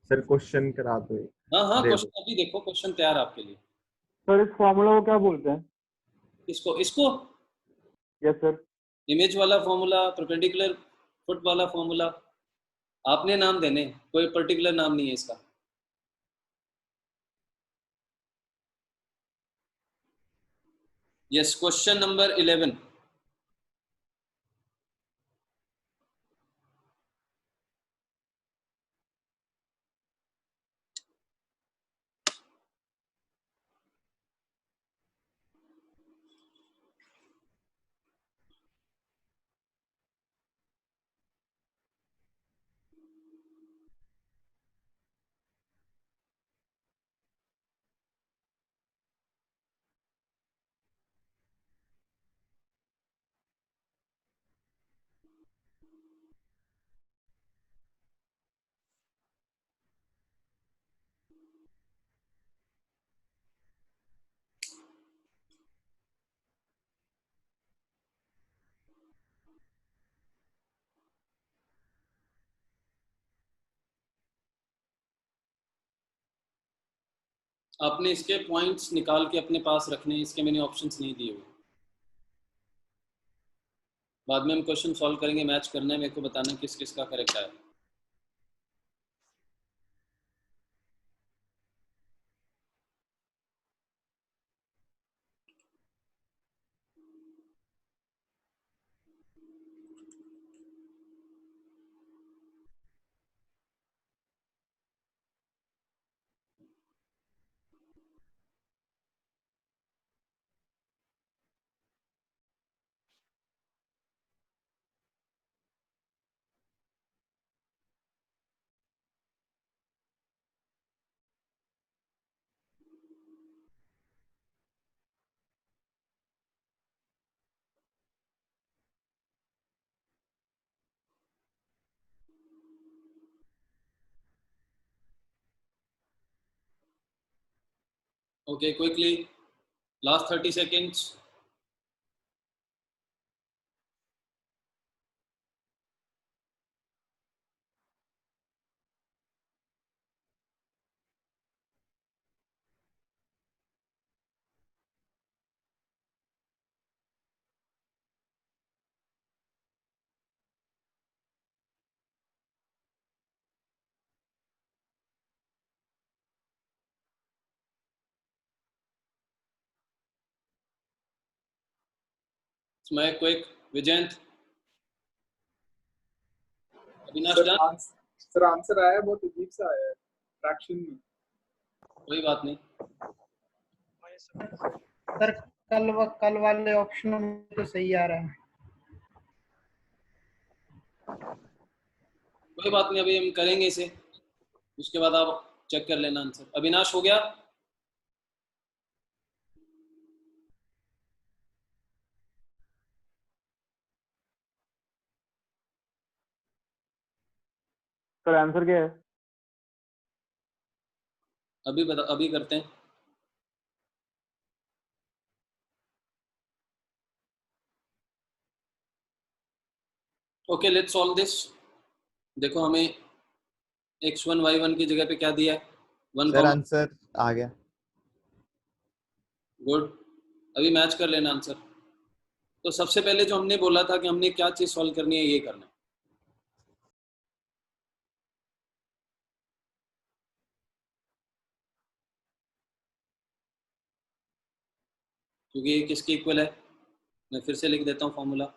सर क्वेश्चन करा दो एक, हाँ हाँ, दे दो। क्वेश्चन अभी देखो, क्वेश्चन तैयार है आपके लिए। सर इस फॉर्मूला को क्या बोलते हैं? इसको इसको यस सर। इमेज वाला फॉर्मूला, परपेंडिकुलर फुट वाला फॉर्मूला, आपने नाम देने, कोई पर्टिकुलर नाम नहीं है इसका। Yes, question number 11। आपने इसके पॉइंट्स निकाल के अपने पास रखने हैं, इसके मैंने ऑप्शंस नहीं दिए हुए। बाद में हम क्वेश्चन सॉल्व करेंगे, मैच करना है, मेरे को बताना किस किस का करेक्ट आया। Okay, quickly. Last 30 seconds. Smile quick. Vijayant. Avinash sir done. Sir answer आया है, बहुत अजीब सा आया है फ्रैक्शन में। कोई बात नहीं. सर कल वाले ऑप्शनों में तो सही आ रहा है। कोई बात नहीं, अभी हम करेंगे इसे, उसके बाद आप चेक कर लेना आंसर. अविनाश हो गया? सर आंसर क्या है? अभी बता, अभी करते हैं. Okay, let's solve this. देखो हमें x1 y1 की जगह पे क्या दिया है? 1, सर आंसर आ गया. गुड. अभी मैच कर लेना आंसर. तो सबसे पहले जो हमने बोला था कि हमने क्या चीज सॉल्व करनी है, ये करना है. क्योंकि ये किसके इक्वल है, मैं फिर से लिख देता हूँ फॉर्मूला.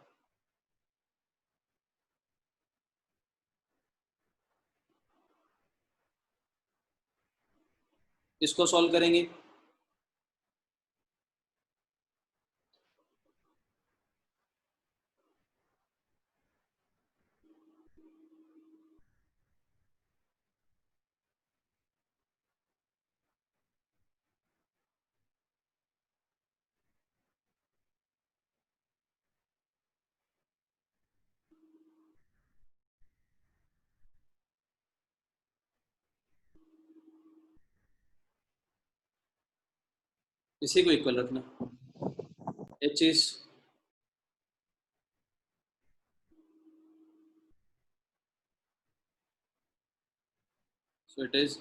इसको सॉल्व करेंगे. इसी को इक्वल रखना. H is so it is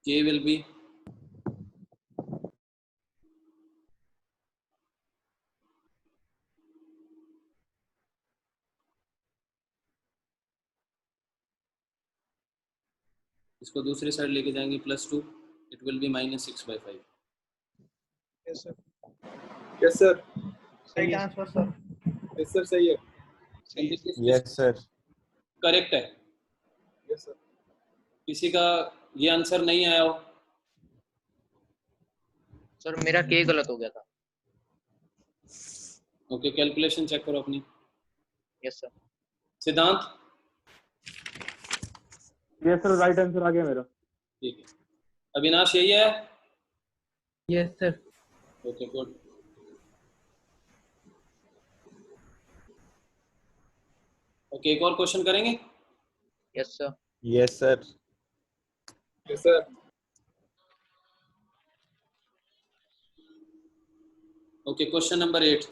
k will be इसको दूसरी साइड लेके जाएंगे +2, it will be -6/5. Yes sir right answer sir. Yes sir सही है। Yes sir. करेक्ट है. यस सर किसी का ये आंसर नहीं आया हो? सर मेरा के गलत हो गया था। ओके, कैलकुलेशन चेक करो अपनी. Yes sir. सिद्धांत. यस सर राइट आंसर आ गया मेरा। ठीक है. अविनाश यही है? Yes sir. Okay, good. Okay, एक और क्वेश्चन करेंगे. Yes sir. Yes sir. Yes sir okay, question number 8.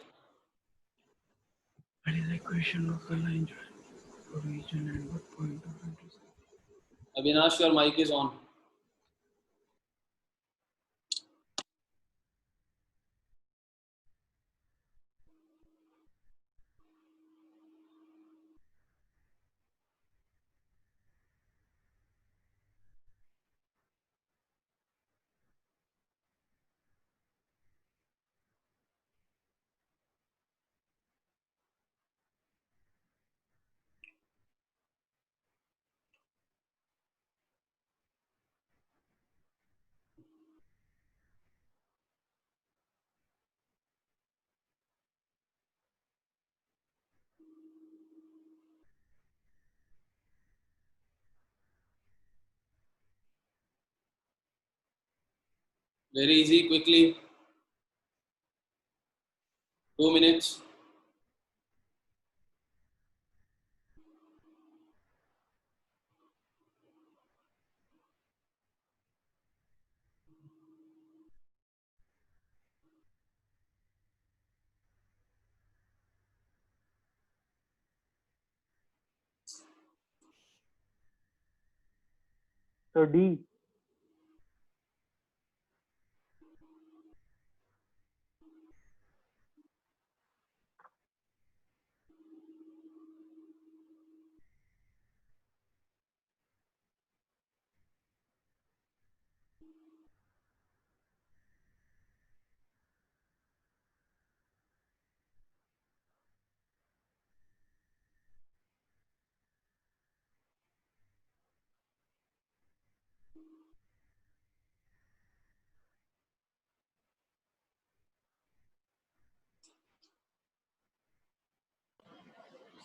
What is the equation of the line origin and what point of intersection? Avinash, your mic is on. Very easy, quickly. 2 minutes. So D.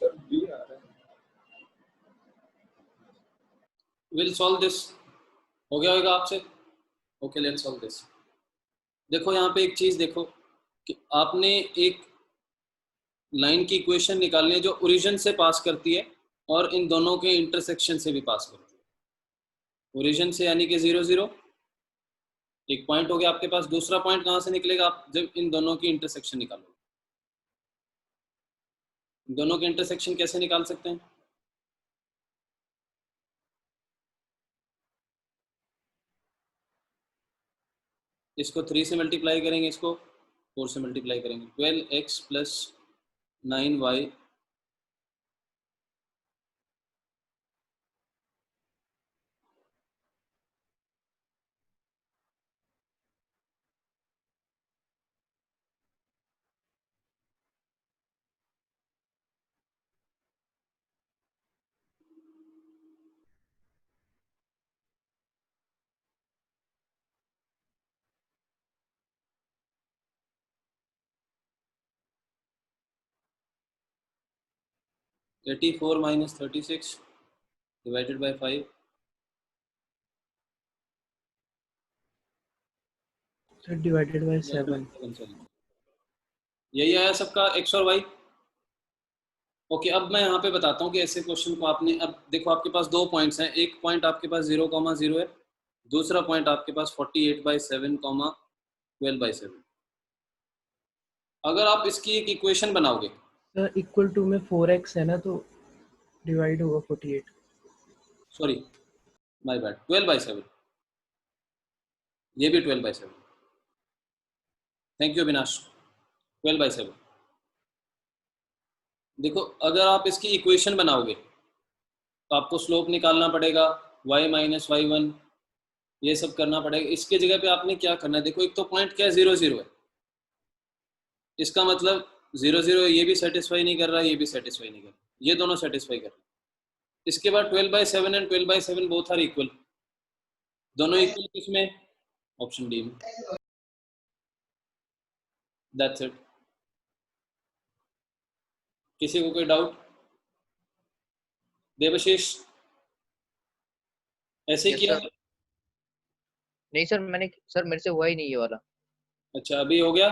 Sir B आ रहा है। We'll solve this. हो गया होगा आपसे? Okay, let's solve this. देखो यहाँ पे एक चीज देखो कि आपने एक लाइन की इक्वेशन निकालनी है जो ओरिजिन से पास करती है और इन दोनों के इंटरसेक्शन से भी पास करती है। ओरिजिन से यानी कि 0 0, एक पॉइंट हो गया आपके पास। दूसरा पॉइंट कहाँ से निकलेगा? आप जब इन दोनों की इंटरसेक्शन निकालोगे। दोनों के इंटरसेक्शन कैसे निकाल सकते हैं? इसको 3 से मल्टीप्लाई करेंगे, इसको 4 से मल्टीप्लाई करेंगे। 12x plus 9y84 minus 36 divided by 5 sir divided by 7. यही आया सबका x और y। ओके, अब मैं यहाँ पे बताता हूँ कि ऐसे क्वेश्चन को आपने, अब देखो आपके पास दो पॉइंट्स हैं। एक पॉइंट आपके पास 0,0 है, दूसरा पॉइंट आपके पास 48/7, 12/7। अगर आप इसकी एक इक्वेशन बनाओगे, सर इक्वल टू में 4x है ना, तो डिवाइड होगा 48. सॉरी माय बैड, 12/7, ये भी 12/7। Thank you Avinash. 12/7। देखो अगर आप इसकी इक्वेशन बनाओगे तो आपको स्लोप निकालना पड़ेगा, y माइनस y1, ये सब करना पड़ेगा। इसके जगह पे आपने क्या करना है, देखो एक तो पॉइंट क्या है, 0 0 है, इसका मतलब 0 0 ये भी सेटिस्फाई नहीं कर रहा, ये भी सेटिस्फाई नहीं कर रहा, ये दोनों सेटिस्फाई कर रहे हैं। इसके बाद 12/7 एंड 12/7 बोथ आर इक्वल, दोनों इक्वल किसमें? ऑप्शन डी में। That's it. किसी को कोई डाउट? देवशीष, ऐसे ही यस किया? सर। नहीं सर, मैंने सर मेरे से हुआ ही नहीं ये वाला। अच्छा, अभी हो गया?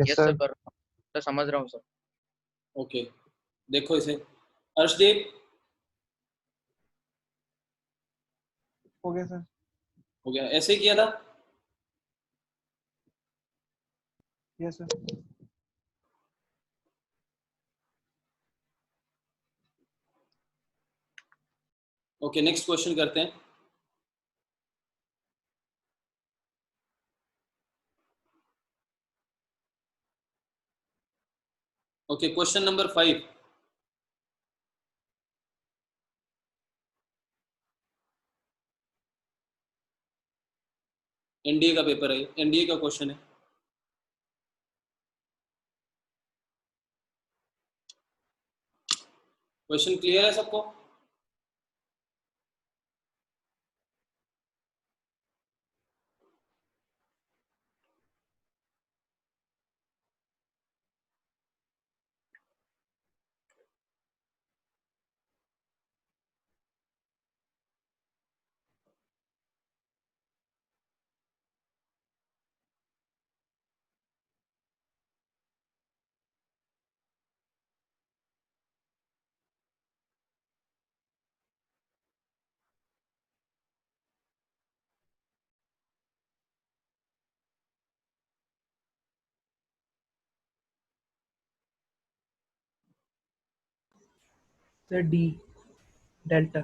यस सर, कर रहा हूँ सर, समझ रहा हूँ सर। ओके, देखो इसे। अर्शदीप, हो गया सर। हो गया? ऐसे ही किया था? Yes sir. Okay, next question करते हैं। Okay, question number 5। एनडीए का पेपर है, एनडीए का क्वेश्चन है। क्वेश्चन क्लियर है सबको? Sir D delta.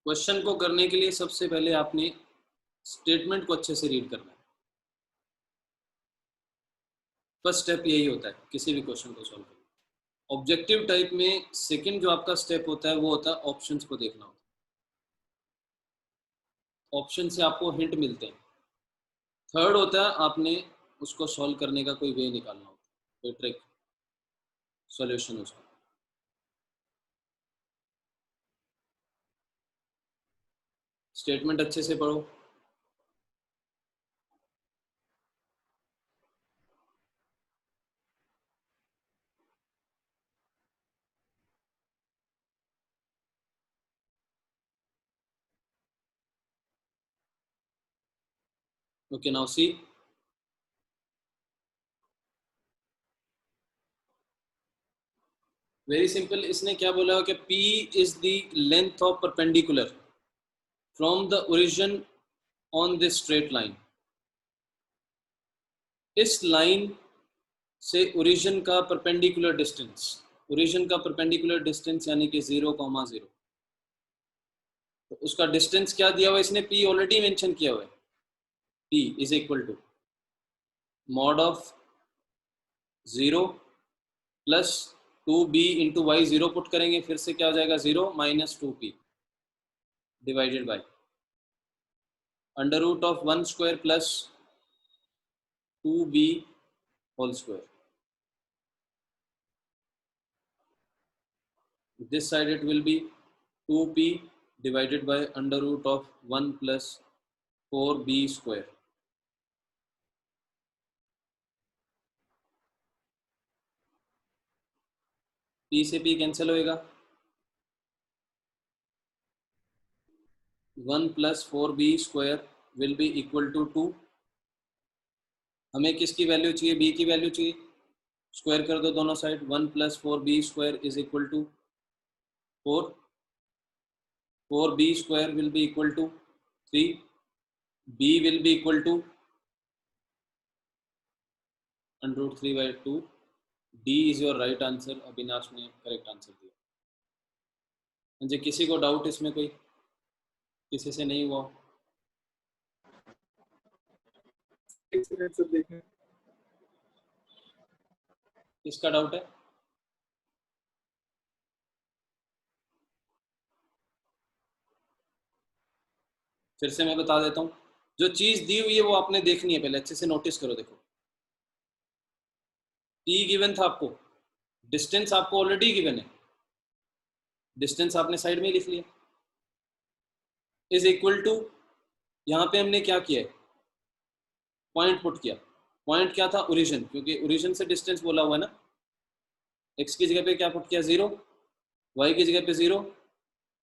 क्वेश्चन को करने के लिए सबसे पहले आपने स्टेटमेंट को अच्छे से रीड करना है। फर्स्ट स्टेप यही होता है किसी भी क्वेश्चन को सॉल्व करना। ऑब्जेक्टिव टाइप में सेकंड जो आपका स्टेप होता है वो होता है ऑप्शंस को देखना होता है। ऑप्शन से आपको हिंट मिलते हैं। थर्ड होता है आपने उसको सॉल्व करने का कोई वे निकालना होता है, कोई ट्रिक, सॉल्यूशन उसका। स्टेटमेंट अच्छे से पढ़ो। Okay, now see. Very simple. इसने क्या बोला कि P is the length of perpendicular from the origin on this straight line. इस लाइन से ओरिजिन का परपेंडिकुलर डिस्टेंस, ओरिजिन का परपेंडिकुलर डिस्टेंस यानी कि 0,0, तो उसका डिस्टेंस क्या दिया हुआ है? इसने P ऑलरेडी मेंशन किया हुआ है। P is equal to mod of 0 plus 2b into y. 0 put करेंगे फिर से क्या हो जाएगा? 0 minus 2p divided by under root of 1 square plus 2b whole square. This side it will be 2p divided by under root of 1 plus 4b square. p से p cancel होएगा। 1 plus 4b square will be equal to 2। हमें किसकी value चाहिए? b की value चाहिए। Square कर दो दोनों side. 1 plus 4b square is equal to 4। 4b square will be equal to 3। b will be equal to under root 3 by 2। d is your right answer। Avinash ने correct answer दिया। मुझे किसी को डाउट इसमें कोई? किसी से नहीं हुआ? एक्सपीरियंस सब देखें। किसका डाउट है? फिर से मैं बता देता हूँ। जो चीज दी हुई है वो आपने देखनी है, पहले अच्छे से नोटिस करो। देखो P गिवन था आपको, डिस्टेंस आपको ऑलरेडी गिवन है, डिस्टेंस आपने साइड में लिख लिया। इज इक्वल टू, यहाँ पे हमने क्या किया है? पॉइंट पुट किया। पॉइंट क्या था? ओरिजिन, क्योंकि ओरिजिन से डिस्टेंस बोला हुआ है ना। x की जगह पे क्या पुट किया? 0। y की जगह पे 0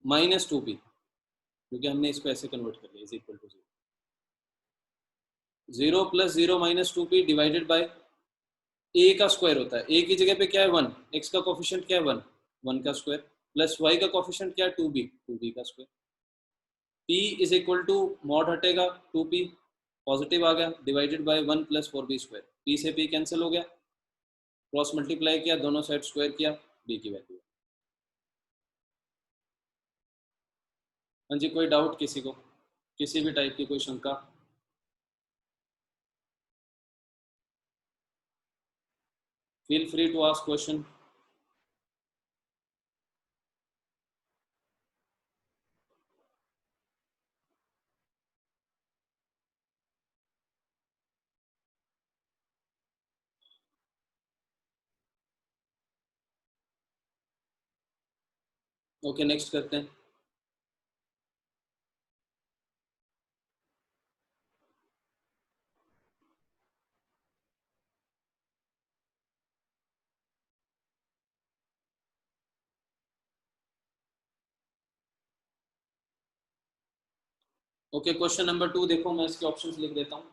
माइनस 2p, क्योंकि हमने इसको ऐसे कन्वर्ट कर लिया। Is equal to 0 plus 0 minus 2p divided by a का स्क्वायर होता है। a की जगह पे क्या है? 1। x का कोफिशिएंट क्या है? 1। 1 का स्क्वायर प्लस y का कोफिशिएंट क्या है? 2b। 2b का square. p is equal to mod हटेगा 2p, पॉजिटिव आ गया, divided by 1 plus 4b square. p से p कैंसिल हो गया, क्रॉस मल्टीप्लाई किया, दोनों साइड स्क्वायर किया, b की वैल्यू। हाँ जी, कोई डाउट किसी को? किसी भी टाइप की कोई शंका? Feel free to ask question. Okay, next करते हैं। ओके, क्वेश्चन नंबर 2 देखो, मैं इसके ऑप्शंस लिख देता हूँ.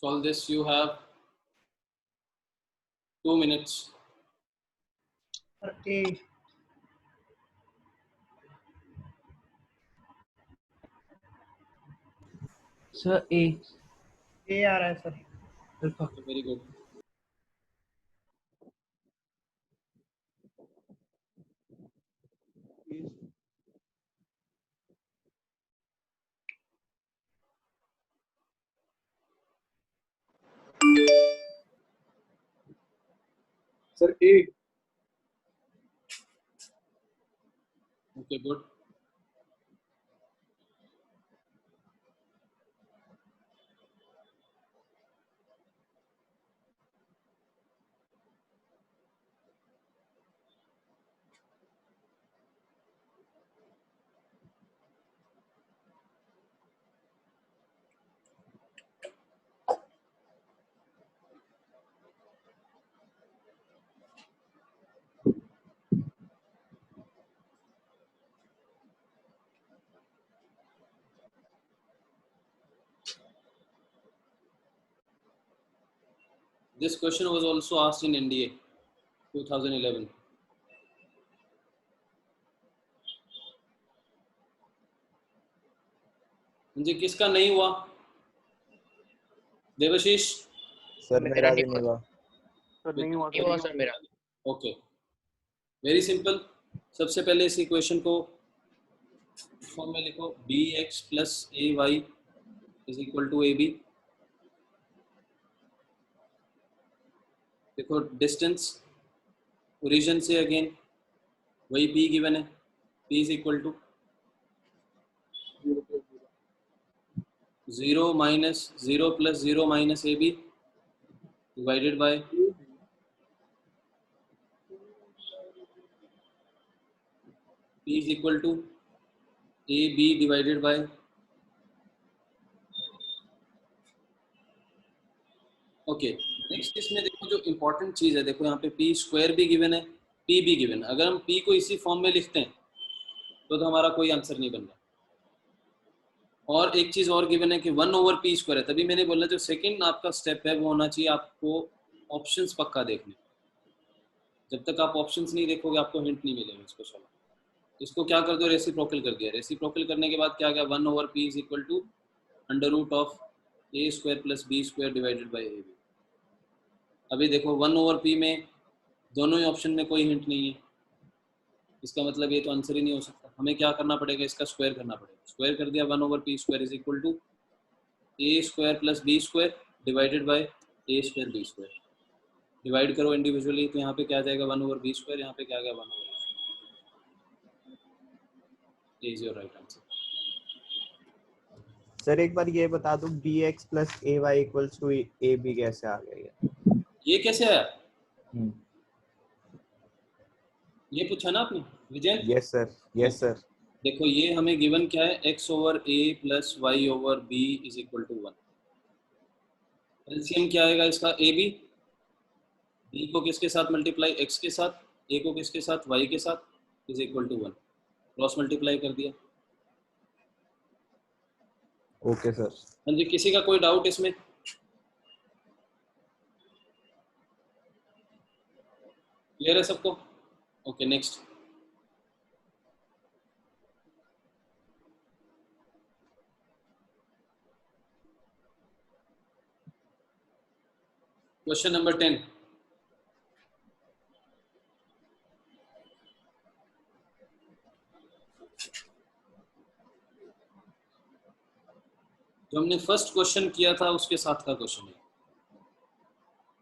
Solve this. You have 2 minutes. Sir A. Sir A. A आ रहा है sir. Alpha. Very good. Sir A. Okay, good. This question was also asked in NDA 2011. जी, किसका नहीं हुआ? देवशीष. सर मेरा भी नहीं नहीं हुआ. सर नहीं हुआ नहीं हुआ सर मेरा. Okay, very simple. सबसे पहले इस इक्वेशन को फॉर्म में लिखो. bx plus ay is equal to ab. देखो डिस्टेंस ओरिजिन से अगेन वही p गिवन है. p is equal to 0 minus 0 plus 0 minus ab divided by p is equal to ab divided by okay. Next इसमें देखो जो important चीज है, देखो यहाँ पे p स्क्वायर भी गिवन है, p भी गिवन है. अगर हम p को इसी फॉर्म में लिखते हैं तो हमारा कोई आंसर नहीं बन रहा. और एक चीज और गिवन है कि 1 ओवर पी स्क्वायर है. तभी मैंने बोला जो सेकंड आपका स्टेप है वो होना चाहिए आपको ऑप्शंस पक्का देखने. जब तक आप ऑप्शंस नहीं देखोगे आपको हिंट नहीं मिलेगा इसको सॉल्व. इसको क्या कर दो, रेसिप्रोकल कर दिया. रेसिप्रोकल करने के बाद क्या गया, 1 over P is equal to under root of A square plus B square divided by A B. अभी देखो 1 ओवर पी में दोनों ही ऑप्शन में कोई हिंट नहीं है, इसका मतलब ये तो आंसर ही नहीं हो सकता. हमें क्या करना पड़ेगा, इसका स्क्वायर करना पड़ेगा. स्क्वायर कर दिया, 1 over P square is equal to A square plus B square divided by A square B square. Divide करो इंडिविजुअली तो यहाँ पे क्या जाएगा, 1 ओवर बी स्क्वायर. यहाँ पे क्या गया, 1 over. A is your right answer. Sir एक बार ये बता दो bx plus ay equals to ab कैसे आ गया ये कैसे आया, ये? ये पूछा ना आपने Vijay. Yes sir, yes sir. देखो ये हमें गिवन क्या है, x ओवर a plus y over b is equal to 1. LCM क्या आएगा इसका, ए बी. b को किसके साथ मल्टीप्लाई, x के साथ. a को किसके साथ, y के साथ is equal to 1. Cross multiply कर दिया. Okay sir. हाँ जी, किसी का कोई डाउट इसमें? क्लियर है सबको? Okay, next. Question number 10। जो हमने फर्स्ट क्वेश्चन किया था उसके साथ का क्वेश्चन है।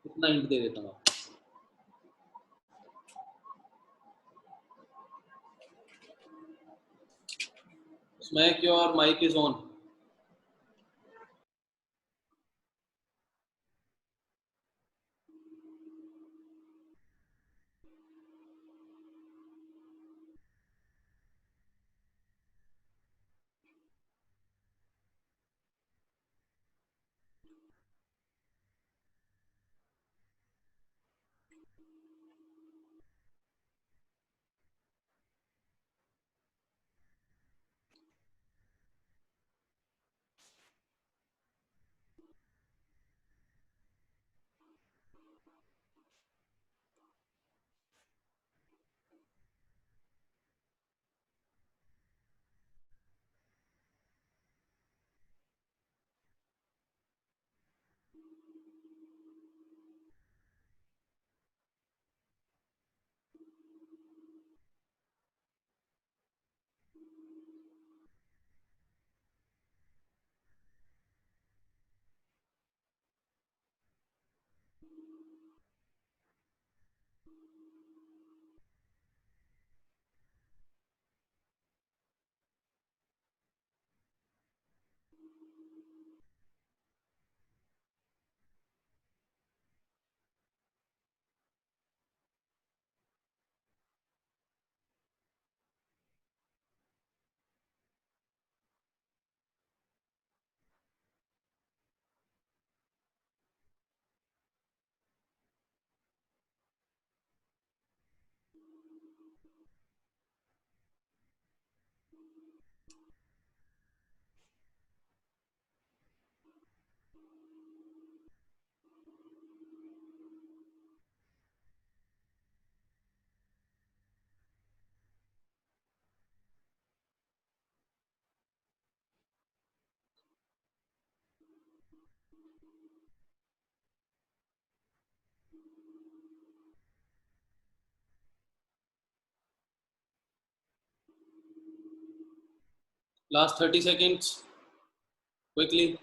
इतना हिंट दे देता हूँ आपको। Mic your mic is on. Last 30 seconds quickly.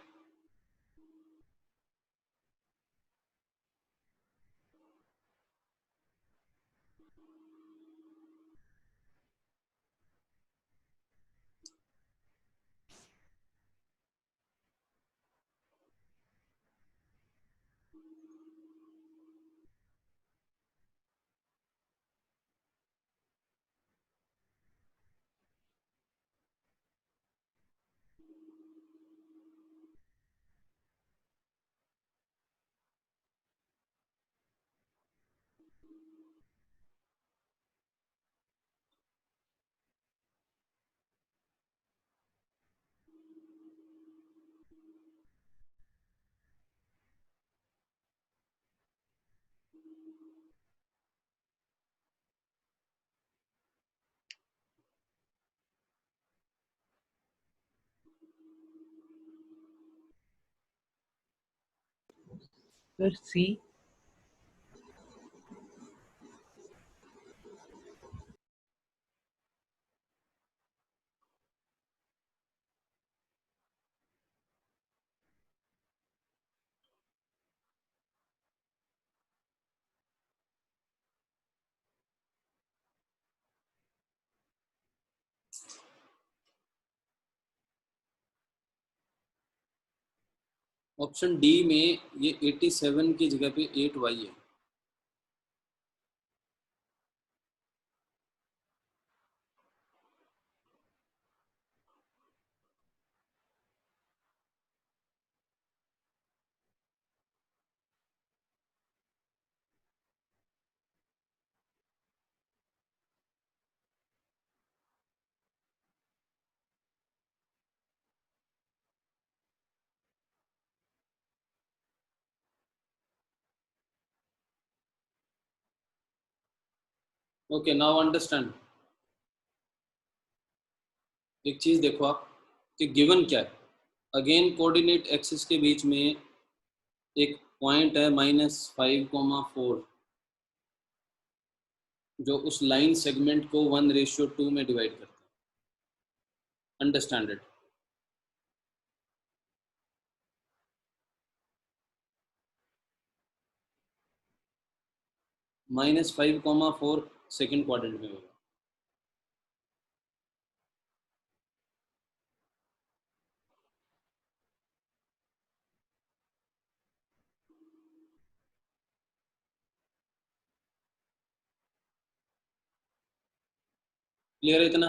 Sir, C. Option D में ये 87 की जगह पे 8y है। Okay, now understand. एक चीज देखो आप कि गिवन क्या है। अगेन कोऑर्डिनेट एक्सिस के बीच में एक पॉइंट है -5,4 जो उस लाइन सेगमेंट को 1:2 में डिवाइड करता है। Understand it? -5,4 सेकेंड क्वाड्रेंट में होगा। क्लियर है इतना?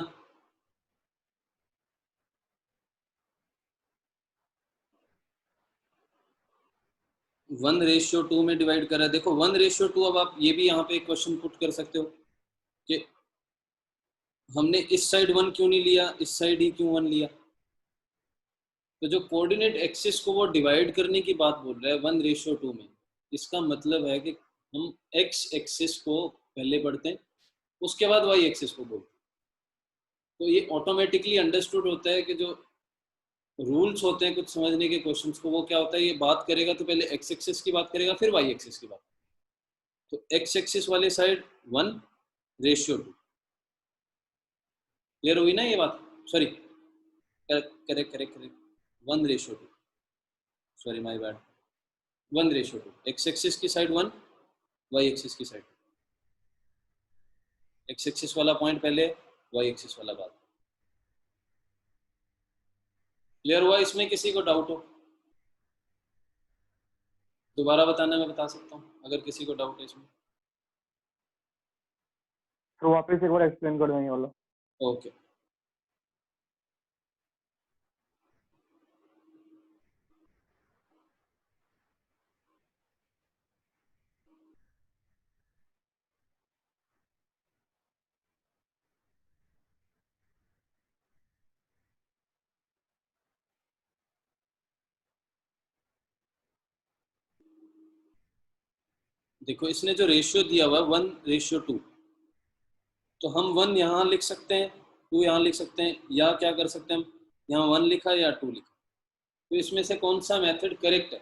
वन रेशियो टू में डिवाइड कर रहा है। देखो 1:2, अब आप ये भी यहाँ पे एक क्वेश्चन पुट कर सकते हो कि हमने इस साइड 1 क्यों नहीं लिया, इस साइड ही क्यों 1 लिया। तो जो कोऑर्डिनेट एक्सिस को वो डिवाइड करने की बात बोल रहा है 1:2 में, इसका मतलब है कि हम एक्स एक्सिस को पहले पढ़ते हैं, उसके बाद वाई एक्सिस को बोलते हैं। तो ये ऑटोमेटिकली अंडरस्टूड होता है कि जो रूल्स होते हैं कुछ समझने के क्वेश्चंस को, वो क्या होता है, ये बात करेगा तो पहले एक्स एक्सिस की बात करेगा फिर वाई एक्सिस की बात। तो एक्स एक्सिस वाले साइड 1:2। क्लियर हुई ना ये बात? Sorry, correct 1:2, sorry my bad, 1:2। X axis की साइड 1, वाई एक्सिस की साइड। एक्स एक्सिस वाला पॉइंट पहले, वाई एक्सिस वाला बाद। क्लियर हुआ? इसमें किसी को डाउट हो दोबारा बताना, मैं बता सकता हूँ अगर किसी को डाउट है इसमें। तो वापस एक बार एक्सप्लेन कर देंगे वाला। ओके। देखो इसने जो रेशियो दिया हुआ 1:2, तो हम 1 यहाँ लिख सकते हैं, 2 यहाँ लिख सकते हैं, या क्या कर सकते हैं हम, यहाँ 1 लिखा या 2 लिखा। तो इसमें से कौन सा मेथड करेक्ट है?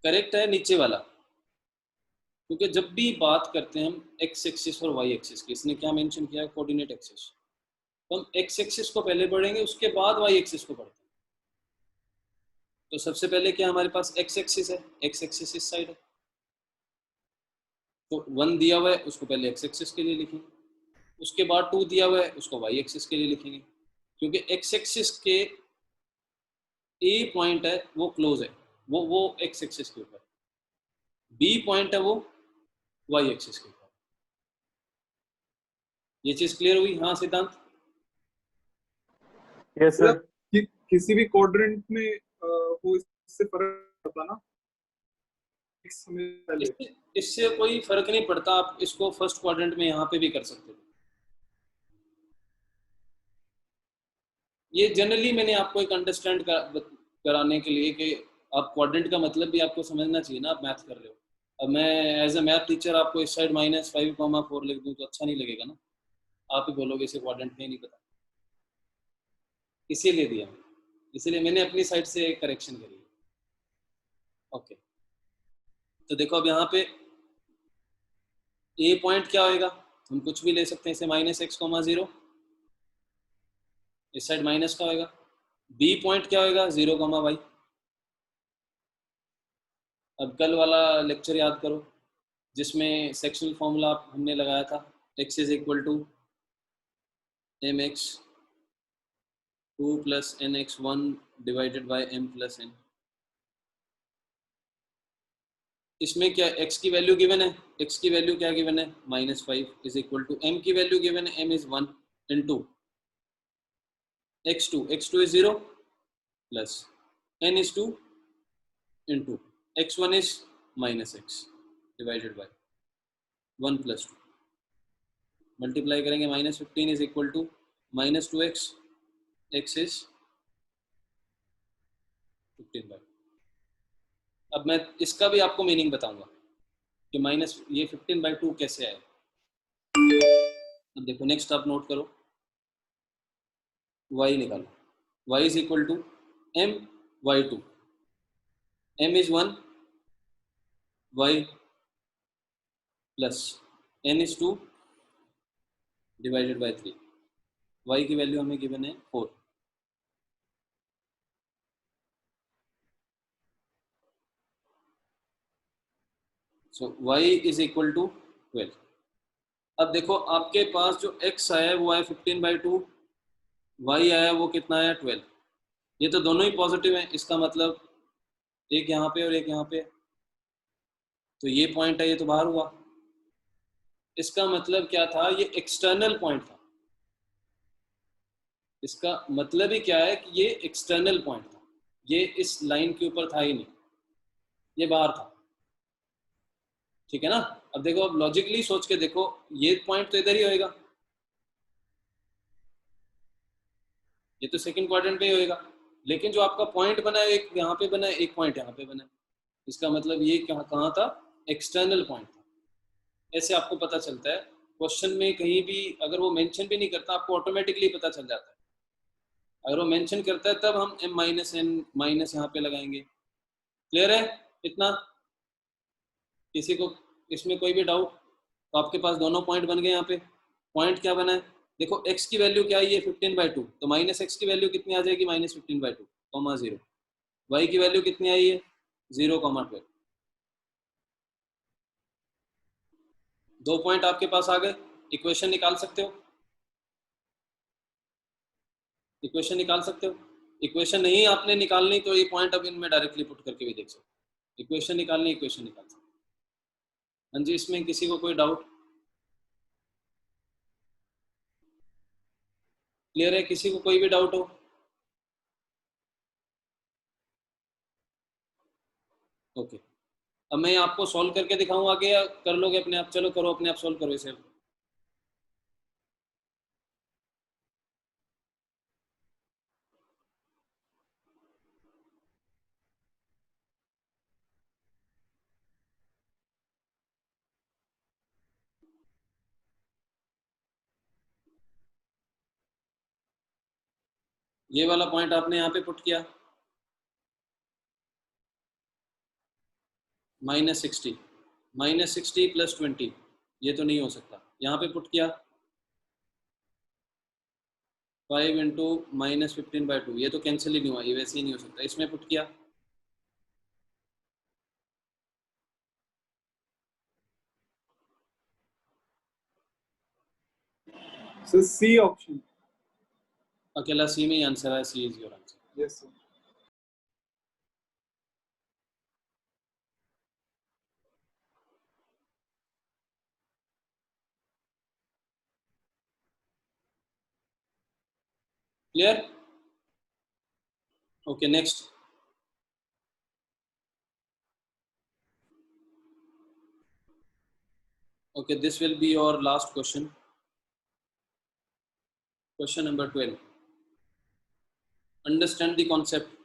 करेक्ट है नीचे वाला, क्योंकि जब भी बात करते हैं हम एक्स एक्सिस और वाई एक्सिस की, इसने क्या मेंशन किया है, कोऑर्डिनेट एक्सिस, तो हम एक्स एक्सिस को पहले पढ़ेंगे, उसके बाद वाई एक्सिस को पढ़ते हैं। तो सबसे पहले क्या हमारे पास एक्स एक्सिस है, एक्स एक्सिस इस साइड है, तो 1 दिया हुआ है उसको पहले एक्स एक्सिस के लिए लिखेंगे, उसके बाद 2 दिया हुआ है उसको वाई एक्सिस के लिए लिखेंगे, क्योंकि एक्स एक्सिस के ए पॉइंट है वो क्लोज है, वो एक्स एक्सिस के ऊपर, बी पॉइंट है वो वाई एक्सिस के ऊपर। ये चीज क्लियर हुई? हाँ सिद्धांत? Yes sir. किसी भी क्वाड्रेंट में वो इससे फर्क पड़ता ना, इससे कोई फर्क नहीं पड़ता, आप इसको फर्स्ट क्वाड्रेंट में यहाँ पे भी कर सकते हो। ये जनरली मैंने आपको एक अंडरस्टैंड कराने के लिए कि आप क्वाड्रेंट का मतलब भी आपको समझना चाहिए ना, आप मैथ कर रहे हो। अब मैं एज अ मैथ टीचर आपको इस साइड -5,4 लिख दूं तो अच्छा नहीं लगेगा ना, आप ही बोलोगे इसे क्वाड्रेंट में नहीं पता, इसीलिए दिया, इसीलिए मैंने अपनी साइड से करेक्शन करी। ओके, तो देखो अब यहाँ पे ए पॉइंट क्या होएगा, हम कुछ भी ले सकते हैं इसे, -x, 0, इस साइड माइनस का होएगा। बी पॉइंट क्या होएगा, 0, y। अब कल वाला लेक्चर याद करो जिसमें सेक्शनल फॉर्मूला हमने लगाया था, x = mx 2 + nx1 / m + n। इसमें क्या x की वैल्यू गिवन है, x की वैल्यू क्या गिवन है, -5 = m की वैल्यू गिवन है, m = 1 * x2 is 0 plus n is 2 into x1 is -x divided by 1 + 2, multiply करेंगे, -15 is equal to -2x, x is 15/2। अब मैं इसका भी आपको मीनिंग बताऊंगा कि ये 15/2 कैसे आए। अब देखो नेक्स्ट आप नोट करो, y निकालो, y is equal to m/2, m is 1, y plus n/2 divided by 3। y की वैल्यू हमें गिवन है 4। सो y इज इक्वल टू 12। अब देखो आपके पास जो x आया है वो आया 15/2, y आया वो कितना आया 12। ये तो दोनों ही पॉजिटिव हैं, इसका मतलब एक यहाँ पे और एक यहाँ पे, तो ये पॉइंट है, ये तो बाहर हुआ। इसका मतलब क्या था, ये एक्सटर्नल पॉइंट था। इसका मतलब ही क्या है कि ये एक्सटर्नल पॉइंट था, ये इस लाइन के ऊपर था ही नहीं, ये बाहर था। ठीक है ना। अब देखो, अब लॉजिकली सोच के देखो, ये पॉइंट तो इधर ही होएगा, ये तो सेकंड क्वाड्रेंट पे ही होएगा, लेकिन जो आपका पॉइंट बना है एक यहाँ पे बना है, एक पॉइंट यहाँ पे बना है, इसका मतलब ये कहाँ था, एक्सटर्नल पॉइंट था। ऐसे आपको पता चलता है क्वेश्चन में, कहीं भी अगर वो मेंशन भी नहीं करता आपको ऑटोमेटिकली पता चल जाता है। अगर वो मेंशन करता है तब हम m-n- यहाँ पे लगाएंगे। क्लियर है इतना? किसी को इसमें कोई भी डाउट? तो आपके पास दोनों पॉइंट बन गए। यहाँ पे पॉइंट क्या बना है, देखो x की वैल्यू क्या है, ये 15/2, तो -x की वैल्यू कितनी आ जाएगी, -15/2, 0। y की वैल्यू कितनी आई है, 0,12। दो पॉइंट आपके पास आ गए, इक्वेशन निकाल सकते हो। इक्वेशन निकाल सकते हो। इक्वेशन नहीं आपने निकालनी तो ये पॉइंट अब इनमें डायरेक्टली पुट करके भी देख सकते हो। इक्वेशन निकालनी, इक्वेशन निकाल सकते हो। हाँ जी, इसमें किसी को कोई डाउट? क्लियर है? किसी को कोई भी डाउट हो? ओके, अब मैं आपको सॉल्व करके दिखाऊं आगे, या कर लोगे अपने आप? चलो करो, अपने आप सॉल्व करो इसे। ये वाला पॉइंट आपने यहाँ पे पुट किया, -60, -60 + 20, ये तो नहीं हो सकता। यहाँ पे पुट किया 5 × -15/2, ये तो कैंसिल ही नहीं हुआ, ये वैसे ही नहीं हो सकता। इसमें पुट किया So C option. अकेला सी में ही आंसर है, C is your answer. Yes, sir. Clear? Okay, next. Okay, this will be your last question. Question number 12. Understand the concept.